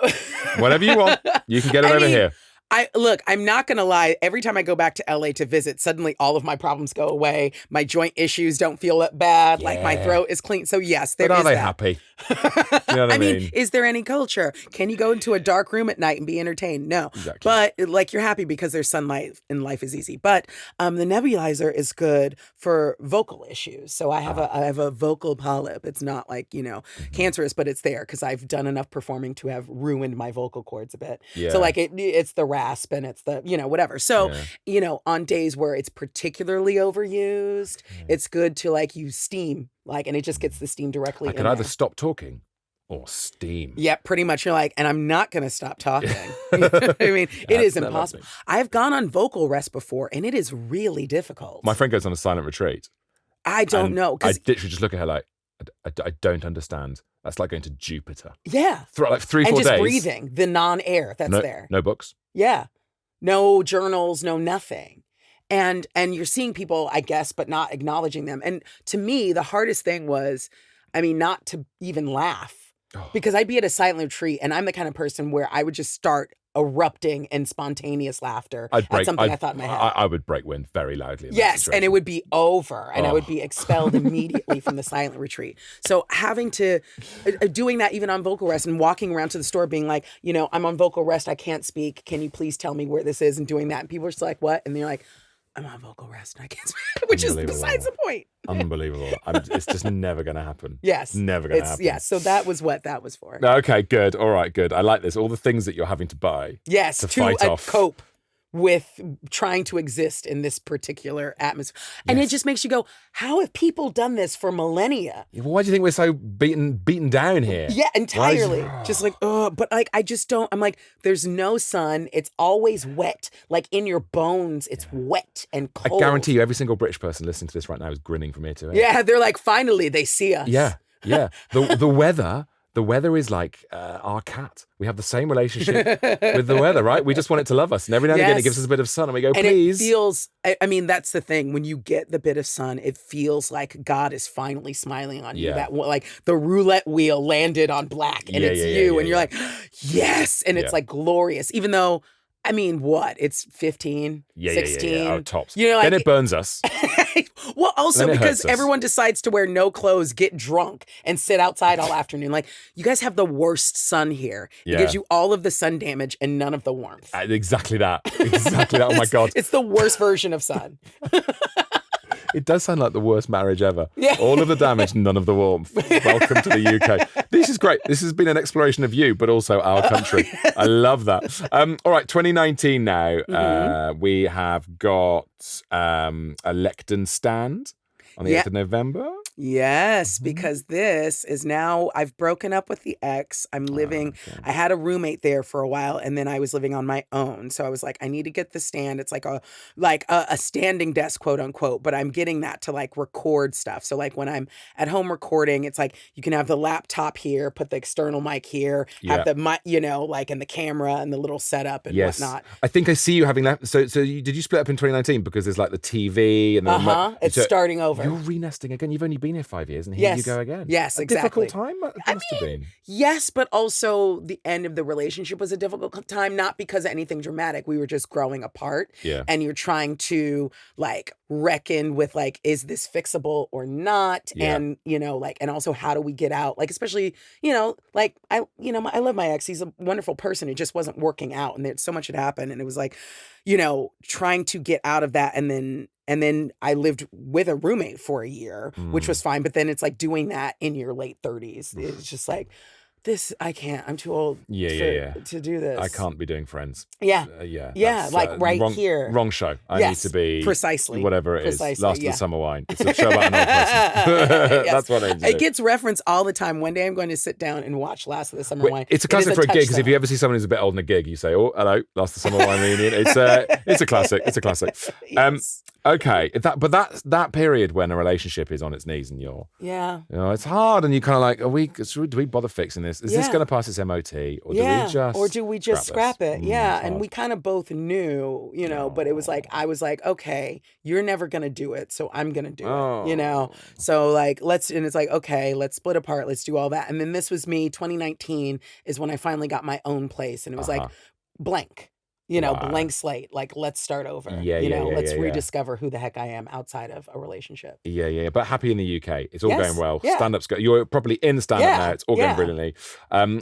Whatever you want, you can get it over here. I'm not going to lie. Every time I go back to LA to visit, suddenly all of my problems go away. My joint issues don't feel that bad. Yeah. Like my throat is clean. So yes, there is But are they that. happy? You know what I mean? Is there any culture? Can you go into a dark room at night and be entertained? No. Exactly. But like you're happy because there's sunlight and life is easy. But the nebulizer is good for vocal issues. So I have a vocal polyp. It's not like, cancerous, but it's there because I've done enough performing to have ruined my vocal cords a bit. Yeah. So like it's the rasp and it's the, whatever. So, on days where it's particularly overused, it's good to like use steam, and it just gets the steam directly in I could either there. stop talking or steam. Yeah, pretty much. You're like, and I'm not going to stop talking. You know what I mean, it is impossible. I've gone on vocal rest before, and it is really difficult. My friend goes on a silent retreat. I don't know. I literally just look at her like, I don't understand. That's like going to Jupiter. Yeah. Like 3-4 days. And just breathing, the non-air that's there. No books. Yeah. No journals, no nothing. And you're seeing people, I guess, but not acknowledging them. And to me, the hardest thing was, not to even laugh. Because I'd be at a silent retreat, and I'm the kind of person where I would just start erupting in spontaneous laughter at something I thought in my head. I would break wind very loudly. Yes, and it would be over, and I would be expelled immediately from the silent retreat. So having to, doing that even on vocal rest and walking around to the store being like, I'm on vocal rest, I can't speak, can you please tell me where this is, and doing that. And people are just like, what? And they're like, I'm on vocal rest and I can't speak, which is besides the point. Unbelievable. It's just never going to happen. Yes. Never going to happen. Yes. So that was what that was for. Okay, good. All right, good. I like this. All the things that you're having to buy. Yes. To fight off. Cope with trying to exist in this particular atmosphere. And it just makes you go, how have people done this for millennia? Why do you think we're so beaten down here? Yeah, entirely. Just like, but like, I just don't, I'm like, there's no sun. It's always wet. Like in your bones, it's wet and cold. I guarantee you every single British person listening to this right now is grinning from ear to ear. Yeah, they're like, finally, they see us. Yeah. The weather is like our cat. We have the same relationship with the weather, right? We just want it to love us. And every now and again, it gives us a bit of sun and we go, please. And it feels, that's the thing. When you get the bit of sun, it feels like God is finally smiling on you. That like the roulette wheel landed on black and it's you. And you're like, yes. And it's like glorious. Even though, what? It's 15, 16. Oh, tops. Like, then it burns us. Well, also because everyone decides to wear no clothes, get drunk, and sit outside all afternoon. Like, you guys have the worst sun here. It gives you all of the sun damage and none of the warmth. Exactly that. Oh, my God. It's the worst version of sun. It does sound like the worst marriage ever. Yeah. All of the damage, none of the warmth. Welcome to the UK. This is great. This has been an exploration of you, but also our country. I love that. All right, 2019 now. We have got a lectern stand on the 8th of November. Yes, because this is now, I've broken up with the ex. I'm living, I had a roommate there for a while and then I was living on my own. So I was like, I need to get the stand. It's like a standing desk, quote unquote, but I'm getting that to like record stuff. So like when I'm at home recording, it's like you can have the laptop here, put the external mic here, have the mic, like and the camera and the little setup and whatnot. I think I see you having that. So did you split up in 2019 because there's like the TV and the it's starting over. You're renesting again. You've only been here 5 years and here you go again. Yes, a exactly. difficult time? It must have been. Yes, but also the end of the relationship was a difficult time, not because of anything dramatic. We were just growing apart. Yeah. And you're trying to like reckon with like, is this fixable or not? Yeah. And, and also how do we get out? Like, especially, I love my ex. He's a wonderful person. It just wasn't working out. And so much had happened. And it was like, trying to get out of that. And then I lived with a roommate for a year, which was fine. But then it's like doing that in your late 30s. It's just like, I can't. I'm too old to do this. I can't be doing Friends. Yeah. Yeah. Like right here. Wrong show. I need to be precisely whatever it is. Precisely, Last of the Summer Wine. It's a show about an old person. That's what I need to do. It gets referenced all the time. One day I'm going to sit down and watch Last of the Summer Wine. It's a classic for a gig, because if you ever see someone who's a bit old in a gig, you say, "Oh, hello, Last of the Summer Wine reunion." It's a classic. It's a classic. Yes. Okay, that period when a relationship is on its knees and it's hard, and you kind of like, do we bother fixing this? Is this going to pass its MOT, or do we just scrap it? And we kind of both knew, but it was like, I was like, okay, you're never gonna do it, so I'm gonna do it, So like, and it's like, okay, let's split apart, let's do all that, and then this was me. 2019 is when I finally got my own place, and it was like blank. Blank slate. Like, let's start over. Let's rediscover who the heck I am outside of a relationship. But happy in the UK. It's all going well. Stand-up's good. You're probably in stand-up now. It's all going brilliantly.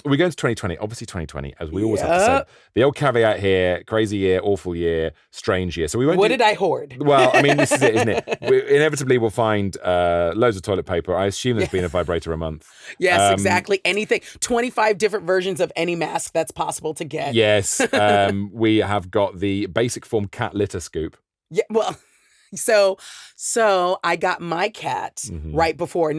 We go into 2020. Obviously 2020, as we always have to say. The old caveat here, crazy year, awful year, strange year. So we won't What did I hoard? Well, I mean, this is it, isn't it? Inevitably, we'll find loads of toilet paper. I assume there's been a vibrator a month. Yes, exactly. Anything. 25 different versions of any mask that's possible to get. Yes. We have got the basic form cat litter scoop. Yeah, well, so I got my cat right before.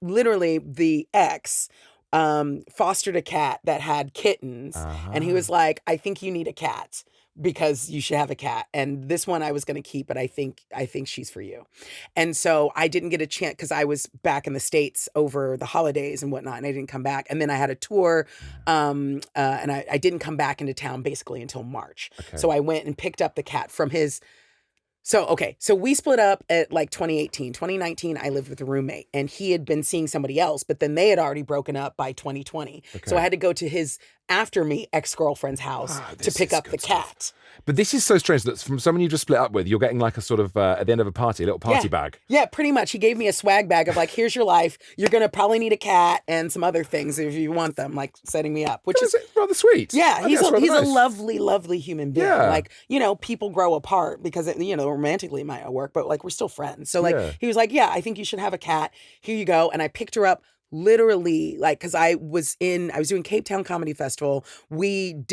Literally the ex fostered a cat that had kittens, and he was like, "I think you need a cat because you should have a cat." And this one I was going to keep, but I think she's for you. And so I didn't get a chance because I was back in the States over the holidays and whatnot, and I didn't come back. And then I had a tour, and I didn't come back into town basically until March. Okay. So I went and picked up the cat from his. So we split up at like 2018. 2019, I lived with a roommate, and he had been seeing somebody else, but then they had already broken up by 2020. Okay. So I had to go to his after me ex-girlfriend's house to pick up the cat. But this is so strange that from someone you just split up with, you're getting like a sort of, at the end of a party, a little party bag. Yeah, pretty much. He gave me a swag bag of like, here's your life. You're going to probably need a cat and some other things if you want them, like setting me up, which is rather sweet. Yeah, he's a lovely, lovely human being. Yeah. Like, people grow apart because, romantically it might work, but like we're still friends. So like, he was like, yeah, I think you should have a cat. Here you go. And I picked her up. Literally, like, because I was doing Cape Town Comedy Festival. We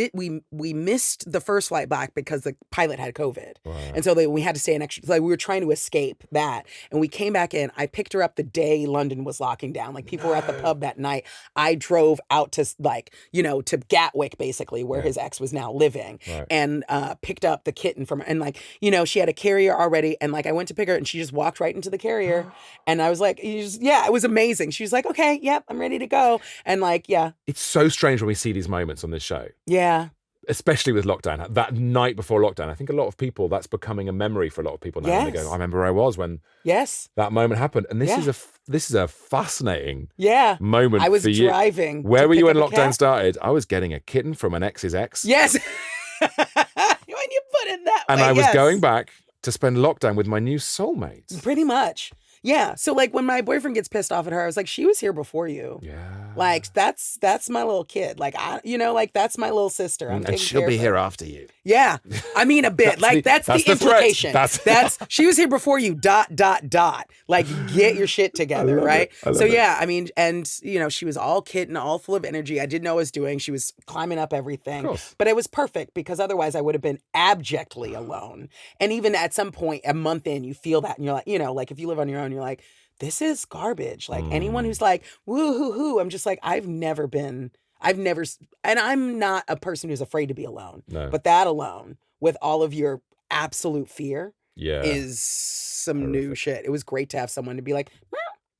missed the first flight back because the pilot had COVID. Wow. And so we had to stay an extra, like we were trying to escape that. And we came back in. I picked her up the day London was locking down. Like people were at the pub that night. I drove out to to Gatwick basically, where his ex was now living, and picked up the kitten from her. And like, she had a carrier already. And like I went to pick her and she just walked right into the carrier. And I was like, it was amazing. She was like, okay, yep, I'm ready to go. And like, it's so strange when we see these moments on this show. Yeah. Especially with lockdown, that night before lockdown. I think a lot of people, that's becoming a memory for a lot of people now. Yes. When they go, I remember where I was when that moment happened. And this is a fascinating moment. I was for you. driving. Where were you when lockdown started? I was getting a kitten from an ex's ex. Yes. When you put it that way. And I was going back to spend lockdown with my new soulmate. Pretty much. Yeah. So like when my boyfriend gets pissed off at her, I was like, she was here before you. Yeah. Like that's my little kid. Like that's my little sister. And she'll be here after you. Yeah. I mean a bit. that's the implication. That's she was here before you. ... Like get your shit together, right? So yeah, I mean, and she was all kitten, all full of energy. I didn't know what I was doing. She was climbing up everything. But it was perfect because otherwise I would have been abjectly alone. And even at some point, a month in, you feel that and you're like, like if you live on your own, you're like, this is garbage. Like anyone who's like, woo hoo hoo, I'm just like, and I'm not a person who's afraid to be alone. No. But that alone, with all of your absolute fear, is some new shit. It was great to have someone to be like,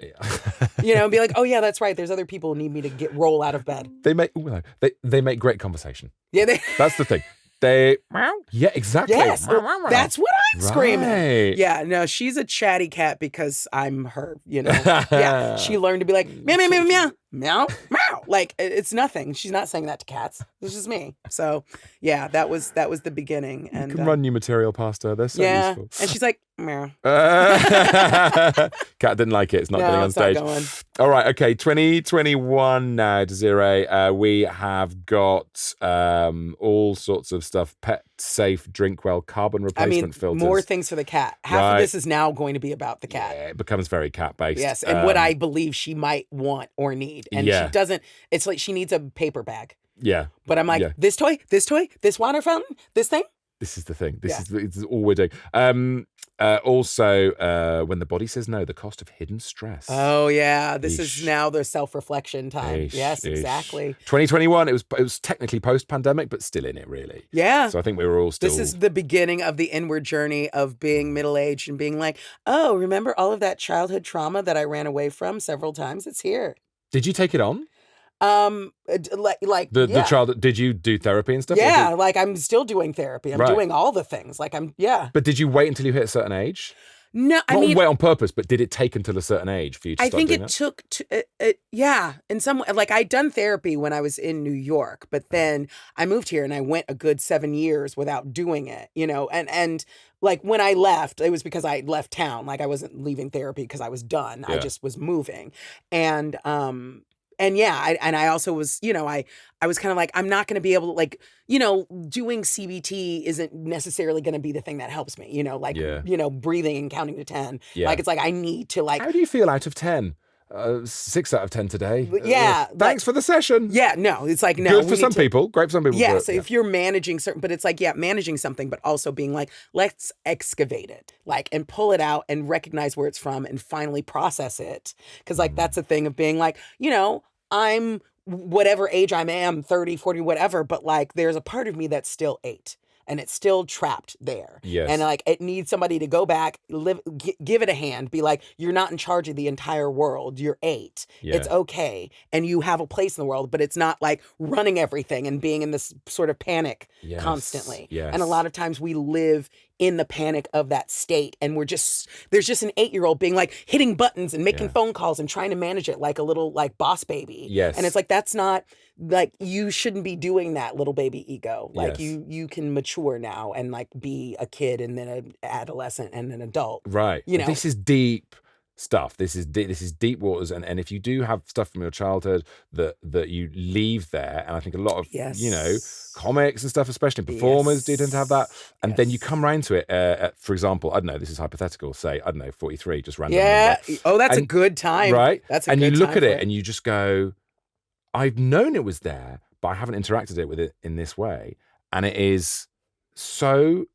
and be like, oh yeah, that's right. There's other people who need me to roll out of bed. They make great conversation. Yeah, that's the thing. Exactly. Yes, that's what I'm screaming. Yeah, no, she's a chatty cat because I'm her, Yeah, she learned to be like, meow, meow, meow, meow, meow, meow. Like, it's nothing. She's not saying that to cats. It's just me. So, yeah, that was the beginning. And you can run new material past her. They're so useful. And she's like, meow. Cat didn't like it. It's not getting on stage. Not going. All right, okay, 2021 now, Desiree. We have got all sorts of stuff. Pet safe, drink well, carbon replacement filters. More things for the cat. Half of this is now going to be about the cat. Yeah, it becomes very cat-based. Yes, and what I believe she might want or need. And she doesn't, it's like she needs a paper bag. Yeah. But I'm like, this toy, this water fountain, this thing. This is the thing. This is all we're doing. Also, when the body says no, the cost of hidden stress. Oh yeah, this is now the self-reflection time. Yes, exactly. 2021. It was technically post-pandemic, but still in it, really. Yeah. So I think we were all still. This is the beginning of the inward journey of being middle-aged and being like, oh, remember all of that childhood trauma that I ran away from several times? It's here. Did you take it on? The child. Did you do therapy and stuff? Yeah, like I'm still doing therapy. I'm doing all the things. Like But did you wait until you hit a certain age? No, I mean, wait on purpose, but did it take until a certain age for you to start doing that? Took in some way. Like I'd done therapy when I was in New York, but then I moved here and I went a good 7 years without doing it, and like when I left, it was because I left town. Like I wasn't leaving therapy because I was done. I just was moving. And I also was, I was kind of like, I'm not going to be able to doing CBT isn't necessarily going to be the thing that helps me, breathing and counting to 10. Yeah. Like, it's like, I need to How do you feel out of 10? 6 out of 10 today. Yeah. Thanks for the session. Yeah, no, it's like, no. Good for some people, great for some people. Yeah, so if you're managing but it's like, managing something, but also being like, let's excavate it, and pull it out and recognize where it's from and finally process it. Because, that's a thing of being like, I'm whatever age I am, 30, 40, whatever, but there's a part of me that's still 8 and it's still trapped there. Yes. And it needs somebody to go back, give it a hand, be like, you're not in charge of the entire world. You're 8. Yeah. It's okay. And you have a place in the world, but it's not running everything and being in this sort of panic constantly. Yes. And a lot of times we live in the panic of that state. And there's just an 8-year-old being hitting buttons and making phone calls and trying to manage it like a little boss baby. Yes. And it's that's not you shouldn't be doing that, little baby ego. You can mature now and be a kid and then an adolescent and an adult. Right. This is deep stuff. This is deep waters, and if you do have stuff from your childhood that you leave there, and I think a lot of comics and stuff, especially performers, do tend to have that, and then you come round to it. For example, I don't know, this is hypothetical. Say 43, just random. Yeah. Oh, that's a good time. Right. That's a and good you look time at it and you just go, I've known it was there, but I haven't interacted with it in this way, and it is so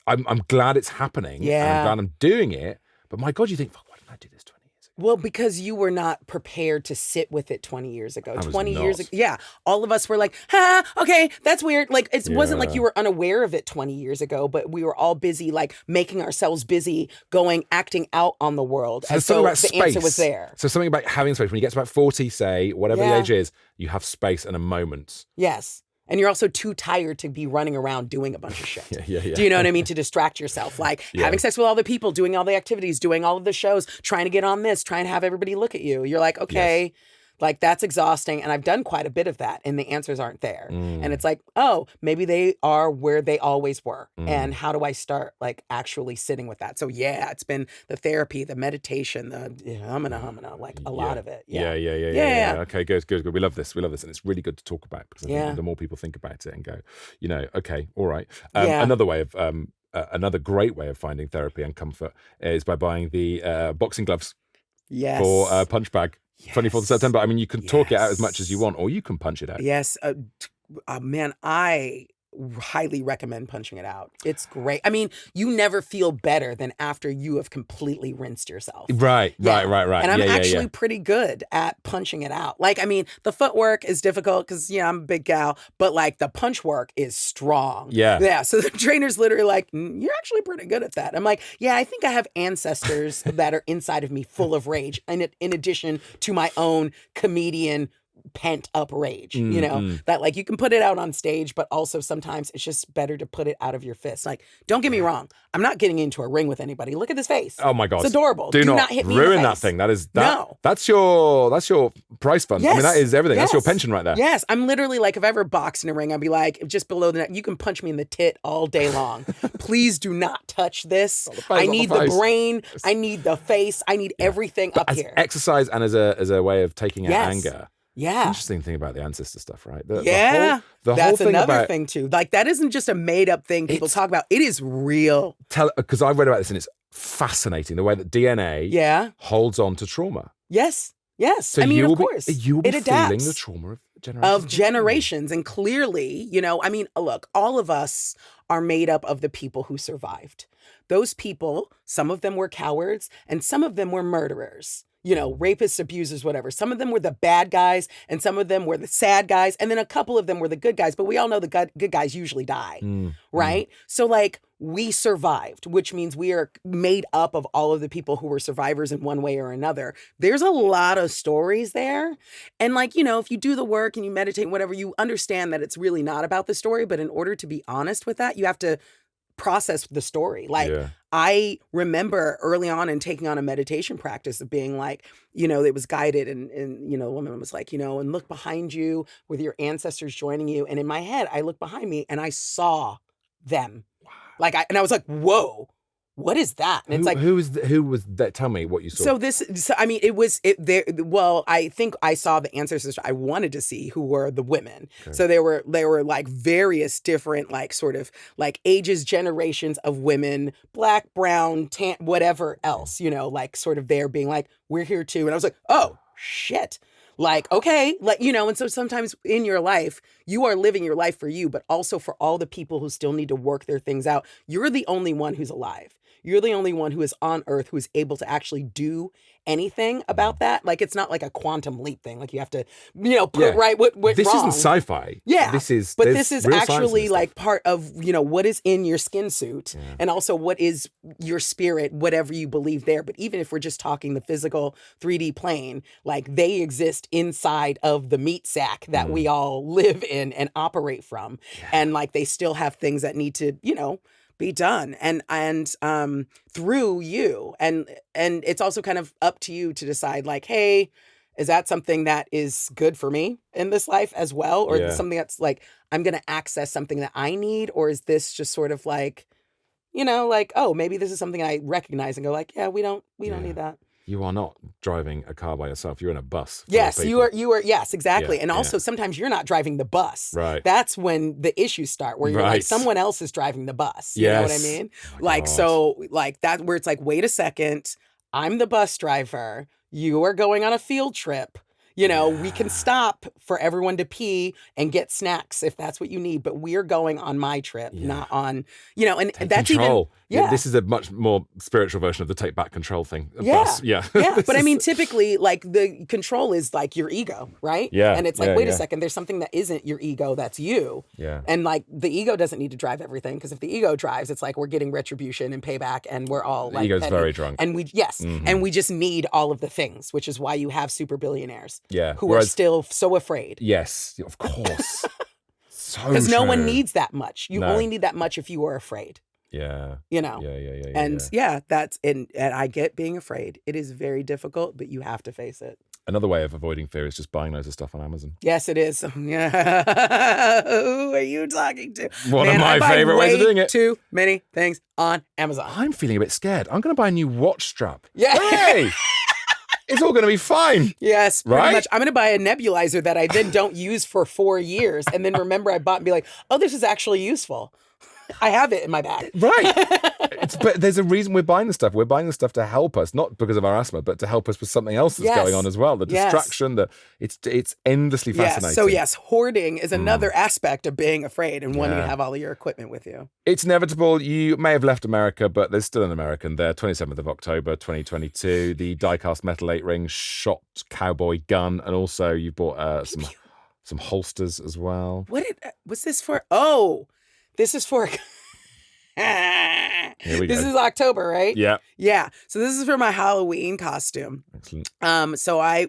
I'm glad it's happening. Yeah. And I'm glad I'm doing it. But my God, you think, fuck, why didn't I do this 20 years ago? Well, because you were not prepared to sit with it 20 years ago. 20 not. years ago. Yeah. All of us were like, okay, that's weird. It wasn't like you were unaware of it 20 years ago, but we were all busy, making ourselves busy, acting out on the world. So something about the space. Answer was there. So something about having space. When you get to about 40, say, whatever the age is, you have space and a moment. Yes. And you're also too tired to be running around doing a bunch of shit. Yeah. Do you know what I mean? To distract yourself. Having sex with all the people, doing all the activities, doing all of the shows, trying to get on this, trying to have everybody look at you. You're like, okay, that's exhausting. And I've done quite a bit of that. And the answers aren't there. And it's oh, maybe they are where they always were. And how do I start actually sitting with that? So it's been the therapy, the meditation, the humana, a lot of it. Yeah. Okay, good. We love this. And it's really good to talk about, because I think the more people think about it and go, okay, all right. Another way of another great way of finding therapy and comfort is by buying the boxing gloves for Punch Bag. 24th of September. I mean, you can talk it out as much as you want, or you can punch it out. Yes. Man, I highly recommend punching it out. It's great. I mean, you never feel better than after you have completely rinsed yourself. Right. And I'm actually pretty good at punching it out. The footwork is difficult because, I'm a big gal, but the punch work is strong. Yeah. So the trainer's literally you're actually pretty good at that. I'm like, yeah, I think I have ancestors that are inside of me full of rage. And in addition to my own comedian pent up rage, that you can put it out on stage, but also sometimes it's just better to put it out of your fist. Don't get me wrong, I'm not getting into a ring with anybody. Look at this face. Oh my God, it's adorable. Do not hit me ruin in the that face. thing. No. That's your price fund. Yes. I mean, that is everything. Yes. That's your pension right there. Yes, I'm literally if I ever boxed in a ring, I'd be just below the neck. You can punch me in the tit all day long. Please do not touch this. I need the brain. I need the face. I need everything up as here. Exercise and as a way of taking out anger. Yeah. Interesting thing about the ancestor stuff, right? The whole that's thing another about, thing too. Like that isn't just a made up thing people talk about. It is real. Because I read about this and it's fascinating the way that DNA holds on to trauma. Yes. Yes. So I mean, of course. You will be it feeling adapts. the trauma of generations. And clearly, I mean, look, all of us are made up of the people who survived. Those people, some of them were cowards and some of them were murderers. Rapists, abusers, whatever. Some of them were the bad guys and some of them were the sad guys. And then a couple of them were the good guys. But we all know the good guys usually die, right? So like we survived, which means we are made up of all of the people who were survivors in one way or another. There's a lot of stories there. And like, if you do the work and you meditate and whatever, you understand that it's really not about the story. But in order to be honest with that, you have to process the story. Like I remember early on in taking on a meditation practice of being like, it was guided and a woman was like, and look behind you with your ancestors joining you. And in my head, I looked behind me and I saw them. Wow. And I was like, whoa, what is that? And it's like, who was that? Tell me what you saw. I think I saw the ancestors I wanted to see, who were the women. Okay. So they were like various different, like sort of like ages, generations of women, black, brown, tan, whatever else, like sort of there being like, we're here too. And I was like, oh shit. Like, okay, and so sometimes in your life, you are living your life for you, but also for all the people who still need to work their things out. You're the only one who's alive. You're the only one who is on Earth who is able to actually do anything about that. Like, it's not like a quantum leap thing. Like, you have to, put right what this wrong. Isn't sci-fi. Yeah. This is actually like part of, what is in your skin suit and also what is your spirit, whatever you believe there. But even if we're just talking the physical 3D plane, like they exist inside of the meat sack that we all live in and operate from. Yeah. And like, they still have things that need to, be done and through you and it's also kind of up to you to decide like, hey, is that something that is good for me in this life as well, or is it something that's like I'm gonna access something that I need, or is this just sort of like like, oh, maybe this is something I recognize and go like, yeah, we don't need that. You are not driving a car by yourself. You're in a bus. Yes, you are. Yes, exactly. And also sometimes you're not driving the bus. Right. That's when the issues start, where you're like, someone else is driving the bus. You know what I mean? Like, so like that, where it's like, wait a second, I'm the bus driver. You are going on a field trip. We can stop for everyone to pee and get snacks if that's what you need, but we're going on my trip, not on, and take that's control. even, This is a much more spiritual version of the take back control thing. Bus. Yeah. But I mean, typically, like the control is like your ego, right? Yeah. And it's like, wait a second, there's something that isn't your ego, that's you. Yeah. And like the ego doesn't need to drive everything, because if the ego drives, it's like we're getting retribution and payback, and we're all like, the ego's petty. very drunk. And and we just need all of the things, which is why you have super billionaires. Yeah. Who are still so afraid. Yes, of course. Because no one needs that much. You only need that much if you are afraid. Yeah. Yeah. And that's and I get being afraid. It is very difficult, but you have to face it. Another way of avoiding fear is just buying loads of stuff on Amazon. Yes, it is. Yeah. Who are you talking to? One of my favorite ways of doing it. Too many things on Amazon. I'm feeling a bit scared. I'm going to buy a new watch strap. Yeah. Hey! It's all going to be fine. Yes, pretty right? much. I'm going to buy a nebulizer that I then don't use for 4 years, and then remember I bought and be like, oh, this is actually useful. I have it in my bag. Right. But there's a reason we're buying the stuff. We're buying the stuff to help us, not because of our asthma, but to help us with something else that's going on as well. The distraction, it's endlessly fascinating. So yes, hoarding is another aspect of being afraid and wanting to have all of your equipment with you. It's inevitable. You may have left America, but there's still an American there. 27th of October, 2022. The die-cast metal 8-ring shot cowboy gun, and also you bought some holsters as well. What's this for? Oh, this is for... Here we go. This is October, right? Yeah. Yeah. So this is for my Halloween costume. Excellent. So I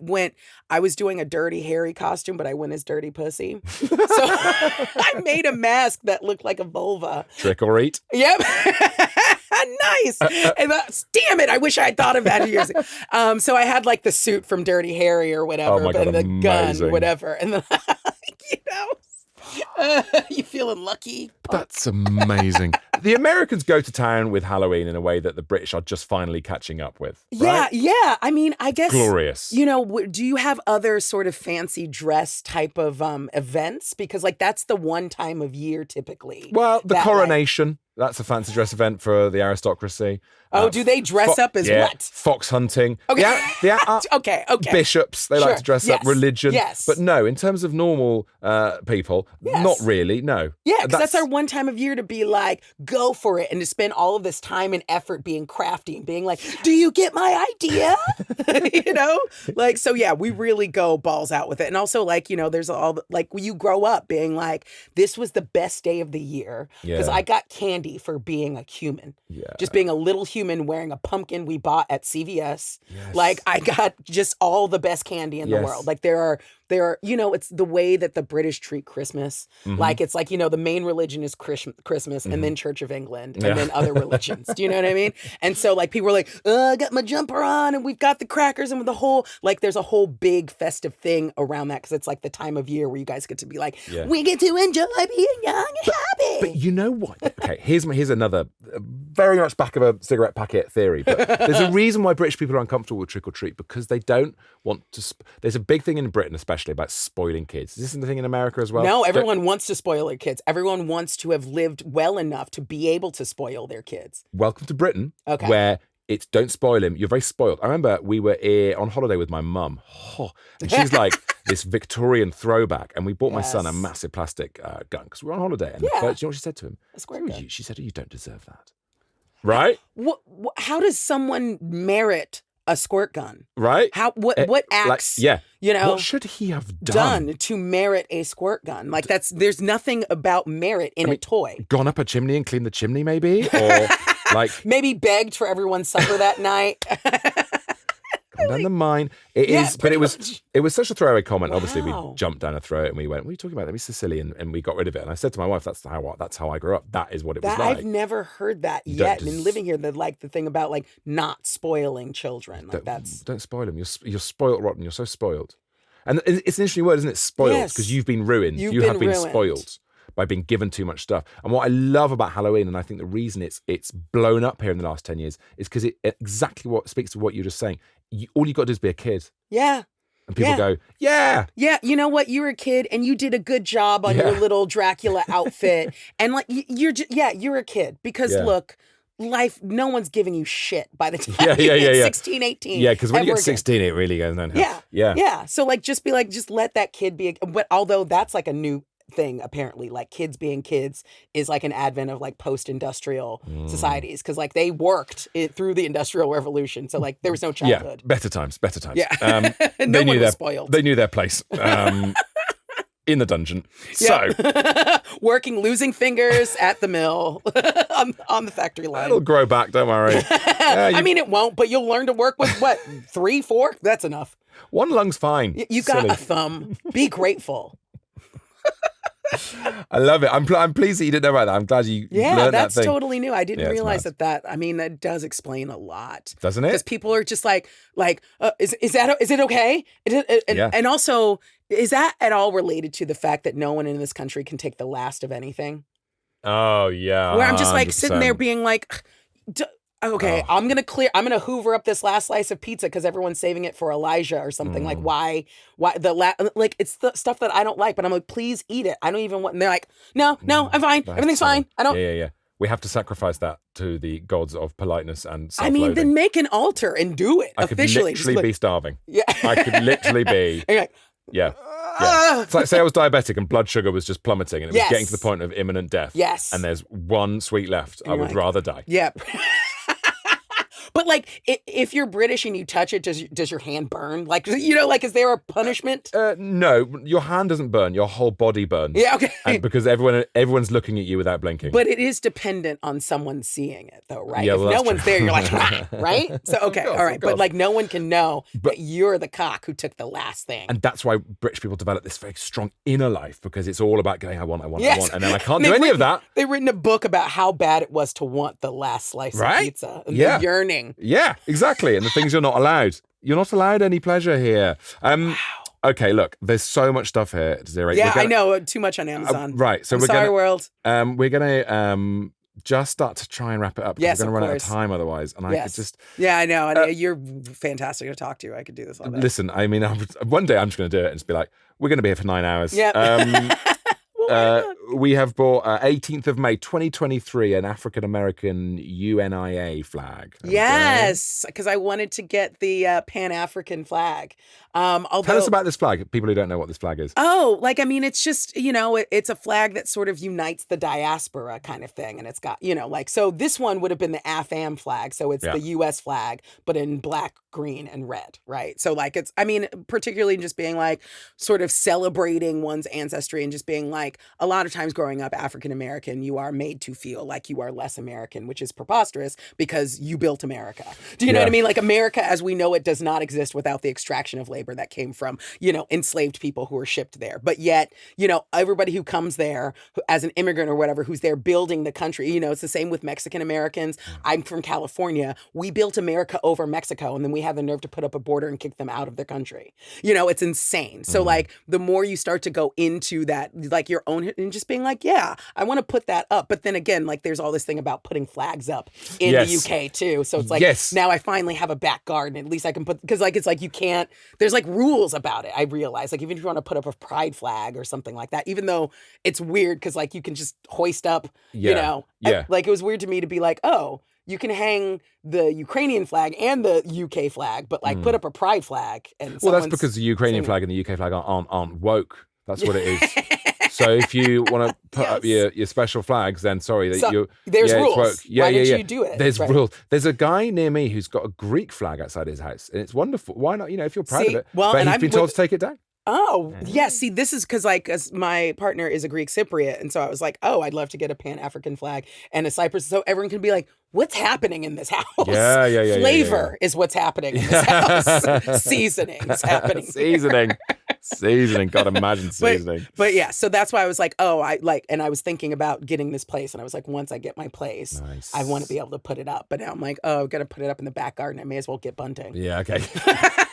was doing a Dirty Harry costume, but I went as Dirty Pussy. So I made a mask that looked like a vulva. Trick or eat. Yep. Nice. And damn it, I wish I had thought of that years ago. So I had like the suit from Dirty Harry or whatever, God, but the amazing. gun, whatever. And then, You feeling lucky? That's amazing. The Americans go to town with Halloween in a way that the British are just finally catching up with. Right? Yeah. I mean, I guess glorious. Do you have other sort of fancy dress type of events? Because like that's the one time of year typically. Well, the coronation. That's a fancy dress event for the aristocracy. Do they dress up as what? Fox hunting. Okay. Okay. Bishops, they like to dress up. Religion. Yes. But no, in terms of normal people, not really, no. Yeah, because that's our one time of year to be like, go for it, and to spend all of this time and effort being crafty and being like, do you get my idea? Like, so yeah, we really go balls out with it. And also like, there's all, like you grow up being like, this was the best day of the year because I got candy for being a human. Yeah. Just being a little human wearing a pumpkin we bought at CVS. Yes. Like I got just all the best candy in the world. Like there are, it's the way that the British treat Christmas. Mm-hmm. Like it's like, the main religion is Christmas and then Church of England and then other religions. Do you know what I mean? And so like people are like, I got my jumper on and we've got the crackers and the whole, like there's a whole big festive thing around that because it's like the time of year where you guys get to be like, we get to enjoy being young and happy. But you know what? Okay, here's another very much back of a cigarette packet theory. But there's a reason why British people are uncomfortable with trick or treat because they don't want to. There's a big thing in Britain, especially about spoiling kids. Is this the thing in America as well? No, everyone wants to spoil their kids. Everyone wants to have lived well enough to be able to spoil their kids. Welcome to Britain, where it's don't spoil him. You're very spoiled. I remember we were on holiday with my mum, and she's like this Victorian throwback, and we bought my son a massive plastic gun because we were on holiday. And the first, you know what she said to him? A squirt gun. She said, "You don't deserve that." Right? How does someone merit a squirt gun? Right? What acts? What should he have done to merit a squirt gun? Like there's nothing about merit in a toy. Gone up a chimney and cleaned the chimney, maybe, or like maybe begged for everyone's supper that night. Gone down the mine. But it was such a throwaway comment. Wow. Obviously, we jumped down a throat and we went, "What are you talking about? That was Sicilian," and we got rid of it. And I said to my wife, "That's how I grew up. That is what it was like." I've never heard that yet. And living here, the thing about like not spoiling children, like don't spoil them. You're spoiled rotten. You're so spoiled. And it's an interesting word, isn't it? Spoiled, because you've been ruined. You have been spoiled by being given too much stuff. And what I love about Halloween, and I think the reason it's blown up here in the last 10 years, is because it exactly what speaks to what you're just saying. All you got to do is be a kid. Yeah. And people go, yeah. Yeah, you know what? You're a kid and you did a good job on your little Dracula outfit. And like, you're a kid. Because look, life, no one's giving you shit by the time you get 16, 18. Yeah, because when you get 16, it really goes downhill. Yeah. So like, just let that kid be, but although that's like a new thing, apparently, like kids being kids is like an advent of like post-industrial societies, because like they worked it through the Industrial Revolution, so like there was no childhood. Better times. No they knew was spoiled. They knew their place in the dungeon. So losing fingers at the mill on the factory line. It'll grow back, don't worry. I mean, it won't, but you'll learn to work with what, 3, 4? That's enough. One lung's fine. You got a thumb. Be grateful. I love it. I'm pleased that you didn't know about that. I'm glad you learned that thing. That's totally new. I didn't realize that. I mean, that does explain a lot, doesn't it? Because people are just like, is it okay? And also, is that at all related to the fact that no one in this country can take the last of anything? Oh yeah. Where I'm just like 100%. Sitting there being like, okay, Oh. I'm gonna hoover up this last slice of pizza because everyone's saving it for Elijah or something. Like why like it's the stuff that I don't like, but I'm like, please eat it. I don't even want. And they're like, no, I'm fine. Everything's fine. I don't. Yeah. We have to sacrifice that to the gods of politeness and I self-loathing. mean, then make an altar and do it officially. I could literally be starving. Yeah, I could literally be. And you're like, yeah. It's like, say I was diabetic and blood sugar was just plummeting and it was getting to the point of imminent death. Yes. And there's one sweet left. I would rather die. Yep. But like, if you're British and you touch it, does your hand burn? Like, like, is there a punishment? No, your hand doesn't burn. Your whole body burns. Yeah, okay. And because everyone's looking at you without blinking. But it is dependent on someone seeing it, though, right? Yeah, if no one's there, you're like, right? So, okay, all right. But like, no one can know that you're the cock who took the last thing. And that's why British people develop this very strong inner life, because it's all about going, I want. And then I can't do any of that. They've written a book about how bad it was to want the last slice of pizza. And the yearning. Yeah, exactly. And the things you're not allowed. You're not allowed any pleasure here. Wow. Okay, look, there's so much stuff here, Desiree. Yeah, I know. Too much on Amazon. Right. So world. We're gonna just start to try and wrap it up because Yes, we're going to of run out of course. time otherwise. And I could just... Yeah, I know. And you're fantastic to talk to. I could do this all day. Listen, I mean, one day I'm just going to do it and just be like, we're going to be here for 9 hours. Yeah. We have bought 18th of May 2023 an African-American UNIA flag. Yes, because I wanted to get the Pan-African flag. Tell us about this flag, people who don't know what this flag is. Oh, I mean, it's just, it's a flag that sort of unites the diaspora kind of thing. And it's got, so this one would have been the AFAM flag. So it's the U.S. flag, but in black, green, and red, right? So particularly just being sort of celebrating one's ancestry and just being a lot of times growing up African-American, you are made to feel like you are less American, which is preposterous because you built America. Do you know what I mean? America as we know it does not exist without the extraction of labor that came from, enslaved people who were shipped there. But yet, everybody who comes there as an immigrant or whatever, who's there building the country, it's the same with Mexican Americans. I'm from California. We built America over Mexico, and then we have the nerve to put up a border and kick them out of their country. It's insane. So the more you start to go into that, your own, and just being yeah, I want to put that up. But then again, there's all this thing about putting flags up in the UK too. So it's now I finally have a back garden. At least I can put, because it's you can't, there's rules about it. I realize even if you want to put up a pride flag or something like that, even though it's weird because you can just hoist up, it was weird to me to be oh, you can hang the Ukrainian flag and the UK flag, but put up a pride flag. And well, that's because the Ukrainian flag and the UK flag aren't woke. That's what it is. So if you want to put up your special flags, then sorry that there's rules. Woke. Why didn't you do it? There's rules. There's a guy near me who's got a Greek flag outside his house, and it's wonderful. Why not? If you're proud of it. Well, but he's been told to take it down. Oh, yeah. See, this is because my partner is a Greek Cypriot. And so I was I'd love to get a Pan-African flag and a Cyprus. So everyone can be what's happening in this house? Yeah. Flavor is what's happening in this house. Seasoning is happening. Seasoning. God, imagine seasoning. But yeah, so that's why I was and I was thinking about getting this place. And I was once I get my place, I want to be able to put it up. But now I'm I've got to put it up in the back garden. I may as well get bunting. Yeah, okay.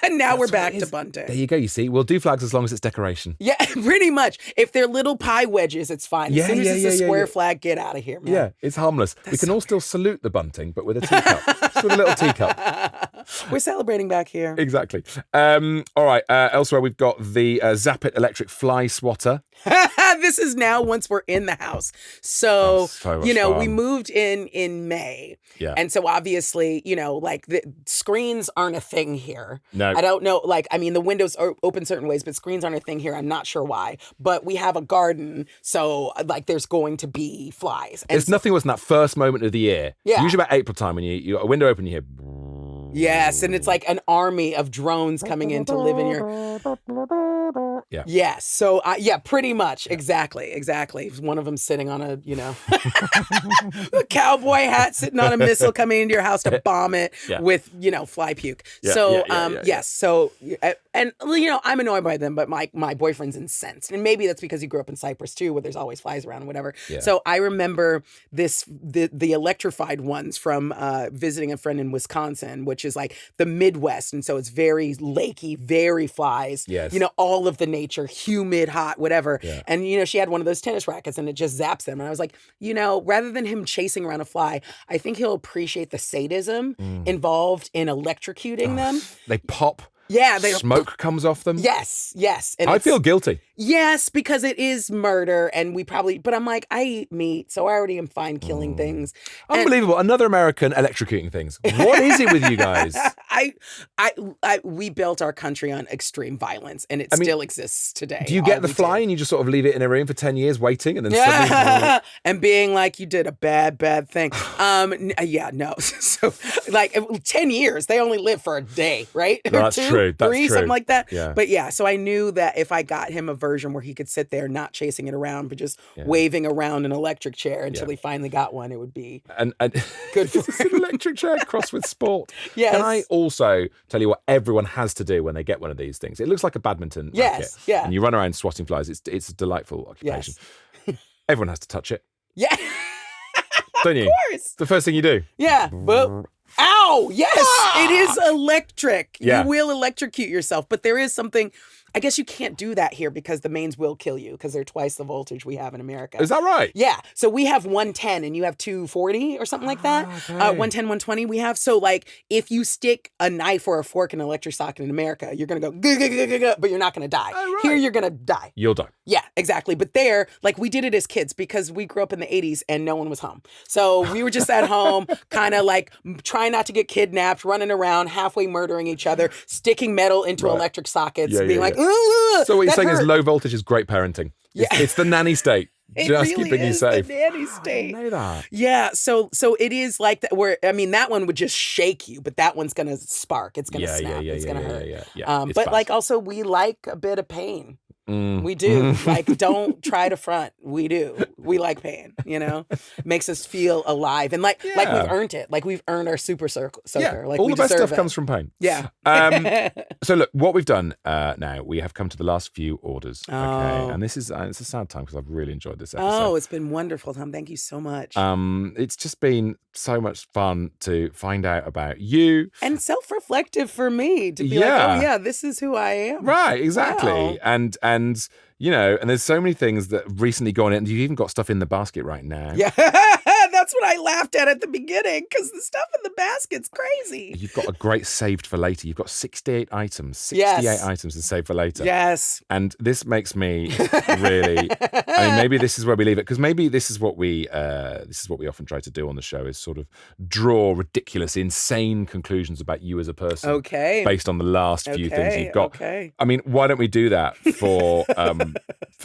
And now we're back to bunting. There you go. You see, we'll do flags as long as it's decoration. Yeah, pretty much. If they're little pie wedges, it's fine. As soon as it's a square flag, get out of here, man. Yeah, it's harmless. We can all still salute the bunting, but with a teacup. Just with a little teacup. We're celebrating back here. Exactly. All right. Elsewhere, we've got the Zappit electric fly swatter. This is now once we're in the house. So, fun. We moved in May. Yeah. And so obviously, the screens aren't a thing here. No. I don't know. The windows are open certain ways, but screens aren't a thing here. I'm not sure why. But we have a garden. So there's going to be flies. And There's nothing worse than that first moment of the year. Yeah. Usually about April time when you got a window open, you hear... Yes, and it's an army of drones coming in to live in your... Yeah. Yes. So, pretty much. Exactly. One of them sitting on a a cowboy hat, sitting on a missile coming into your house to bomb it with, fly puke. Yes. So, and, I'm annoyed by them, but my boyfriend's incensed. And maybe that's because he grew up in Cyprus too, where there's always flies around and whatever. Yeah. So I remember the electrified ones from visiting a friend in Wisconsin, which is the Midwest. And so it's very lakey, very flies. Yes. All of the nature, humid, hot, whatever. Yeah. And, she had one of those tennis rackets and it just zaps them. And I was rather than him chasing around a fly, I think he'll appreciate the sadism involved in electrocuting them. They pop. Yeah. Smoke comes off them. Yes. And I feel guilty. Yes, because it is murder and but I'm I eat meat, so I already am fine killing things. Unbelievable. Another American electrocuting things. What is it with you guys? We built our country on extreme violence and it still exists today. Do you get the fly and you just sort of leave it in a room for 10 years waiting and then suddenly... and being you did a bad thing. No. So 10 years, they only live for a day, right? No, that's true. That's 3, true. something like that. Yeah. But so I knew that if I got him a version where he could sit there not chasing it around, but just waving around an electric chair until he finally got one, it would be and good for an electric chair crossed with sport. Yes. Can I also tell you what everyone has to do when they get one of these things? It looks like a badminton racket. Yeah. And you run around swatting flies. It's a delightful occupation. Yes. Everyone has to touch it. Yeah. Don't you? Of course. The first thing you do. Yeah. But ow! Yes, it is electric. Yeah. You will electrocute yourself, but there is something I guess you can't do that here because the mains will kill you because they're twice the voltage we have in America. Is that right? Yeah. So we have 110 and you have 240 or something like that. Okay. 110, 120 we have. So like if you stick a knife or a fork in an electric socket in America, you're going to go, but you're not going to die. Oh, right. Here you're going to die. You'll die. Yeah, exactly. But there, like we did it as kids because we grew up in the 80s and no one was home. So we were just at home, kind of like trying not to get kidnapped, running around, halfway murdering each other, sticking metal into electric sockets, being like, ugh, so what you're saying is low voltage is great parenting. Yeah. It's the nanny state. It just really keeping you is safe. the nanny state. I know that. Yeah, so it is like that. Where I mean, that one would just shake you, but that one's gonna spark. It's gonna snap. It's gonna hurt. Yeah. But bad. like also, we like a bit of pain. We do. Like, don't try to front. We do. We like pain, you know? Makes us feel alive. And like we've earned it. Like we've earned our super soaker. Yeah, Like all we the best stuff it. comes from pain. Yeah. So look, what we've done now, we have come to the last few orders. Okay. Oh. And this is it's a sad time because I've really enjoyed this episode. Oh, it's been wonderful, Tom. Thank you so much. It's just been so much fun to find out about you. And self-reflective for me to be like, oh yeah, this is who I am. Right, exactly. Wow. And you know, and there's so many things that have recently gone in. You've even got stuff in the basket right now. Yeah, that's what I laughed at the beginning because the stuff in the basket's crazy. You've got a great saved for later. You've got 68 items. 68 items to save for later. Yes. And this makes me really. I mean, maybe this is where we leave it because maybe this is what we often try to do on the show is sort of draw ridiculous, insane conclusions about you as a person. Okay. Based on the last few things you've got. Okay. I mean, why don't we do that for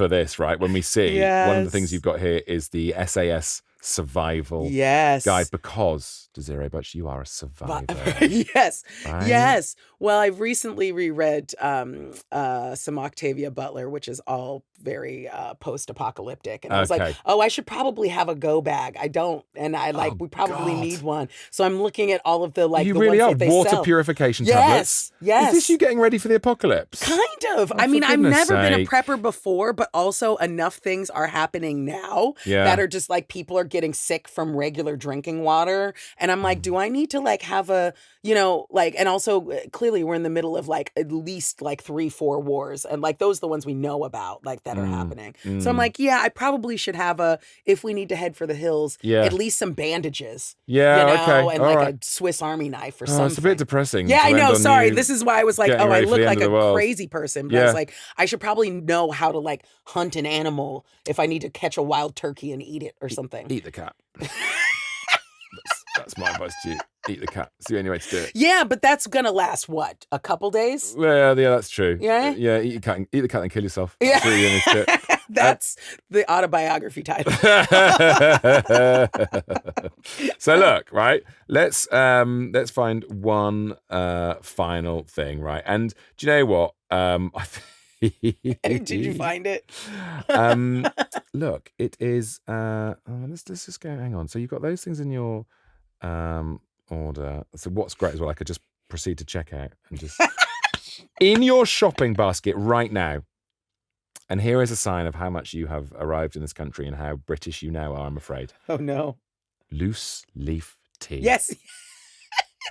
this, right? When we see one of the things you've got here is the SAS survival guide because, Desiree Burch, you are a survivor. Yes. Right? Yes. Well, I've recently reread some Octavia Butler, which is all very post-apocalyptic. And I was like, oh, I should probably have a go bag. I don't. And we probably need one. So I'm looking at all of the you the really ones are that they water sell. purification tablets. Yes. Is this you getting ready for the apocalypse? Kind of. Oh, I mean, I've goodness never been a sake. prepper before, but also enough things are happening now that are just like people are getting sick from regular drinking water. And I'm like, do I need to like have a, and also clearly we're in the middle of like at least like 3-4 wars. And like those are the ones we know about like that are happening. So I'm like, I probably should have if we need to head for the hills, at least some bandages. Okay. And all like right. a Swiss Army knife or something. It's a bit depressing. Yeah, I to know. end on Sorry. you This is why I was like, getting oh, I ready for look the like end of a the world. crazy person. But I was like, I should probably know how to like hunt an animal if I need to catch a wild turkey and eat it or something. Eat the cat. That's my advice to you. Eat the cat. It's the only way to do it. Yeah, but that's gonna last what? A couple days? Well, yeah, that's true. Yeah? Yeah, eat the cat and kill yourself. Yeah. That's really the only way to do it. That's the autobiography title. So look, right? Let's find one final thing, right? And do you know what? Did you find it? Look, it is. Let's just go. Hang on. So you've got those things in your order. So what's great as well, I could just proceed to check out and just in your shopping basket right now. And here is a sign of how much you have arrived in this country and how British you now are, I'm afraid. Oh, no. Loose leaf tea. Yes.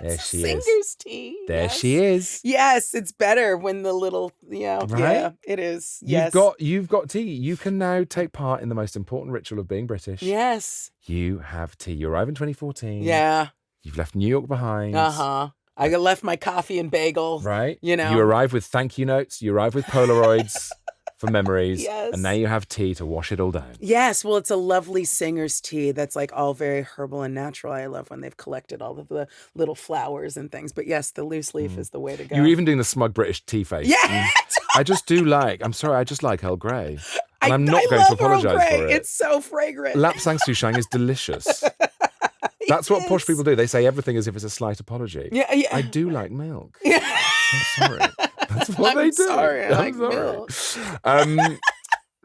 There she Singer's is. tea. There she is. Yes, it's better when the little, Right? Yeah, it is. Yes. You've got tea. You can now take part in the most important ritual of being British. Yes. You have tea. You arrived in 2014. Yeah. You've left New York behind. Uh-huh. I left my coffee and bagel. Right? You know. You arrived with thank you notes. You arrived with Polaroids for memories. Yes. And now you have tea to wash it all down. Yes. Well, it's a lovely Singer's tea that's like all very herbal and natural. I love when they've collected all of the little flowers and things. But yes, the loose leaf is the way to go. You're even doing the smug British tea face. Yeah. I just like Earl Grey. And I'm not I going to love Earl apologise Grey. for it. It's so fragrant. Lapsang Souchong is delicious. That's what posh people do. They say everything as if it's a slight apology. Yeah. I do like milk. Yeah. I'm sorry. That's what they do. Sorry, I like milk.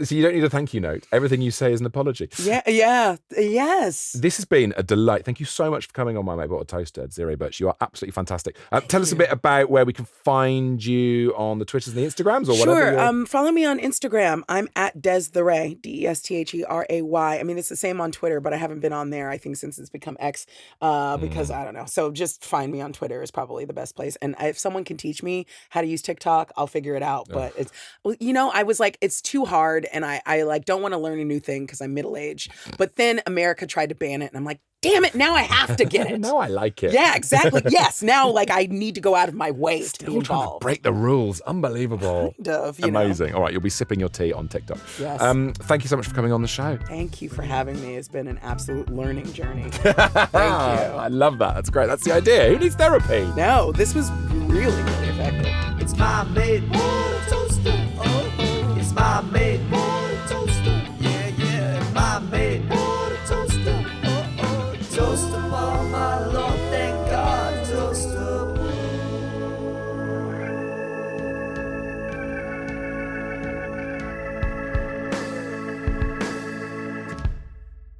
So you don't need a thank you note. Everything you say is an apology. Yes. This has been a delight. Thank you so much for coming on My Mate Bought a Toaster, Desiree Burch. You are absolutely fantastic. Tell us a bit about where we can find you on the Twitters and the Instagrams or whatever. Sure. Follow me on Instagram. I'm at Desiree, Destherey. I mean, it's the same on Twitter, but I haven't been on there, I think, since it's become X because I don't know. So just find me on Twitter is probably the best place. And if someone can teach me how to use TikTok, I'll figure it out. But it's, I was like, it's too hard. And I like don't want to learn a new thing because I'm middle-aged. But then America tried to ban it. And I'm like, damn it, now I have to get it. Now I like it. Yeah, exactly. Yes. Now, like, I need to go out of my way to be Still trying to involved. break the rules. Unbelievable. Kind of, Amazing. All right, you'll be sipping your tea on TikTok. Yes. Thank you so much for coming on the show. Thank you for having me. It's been an absolute learning journey. Thank you. I love that. That's great. That's the idea. Who needs therapy? No, this was really, really effective. It's my mate.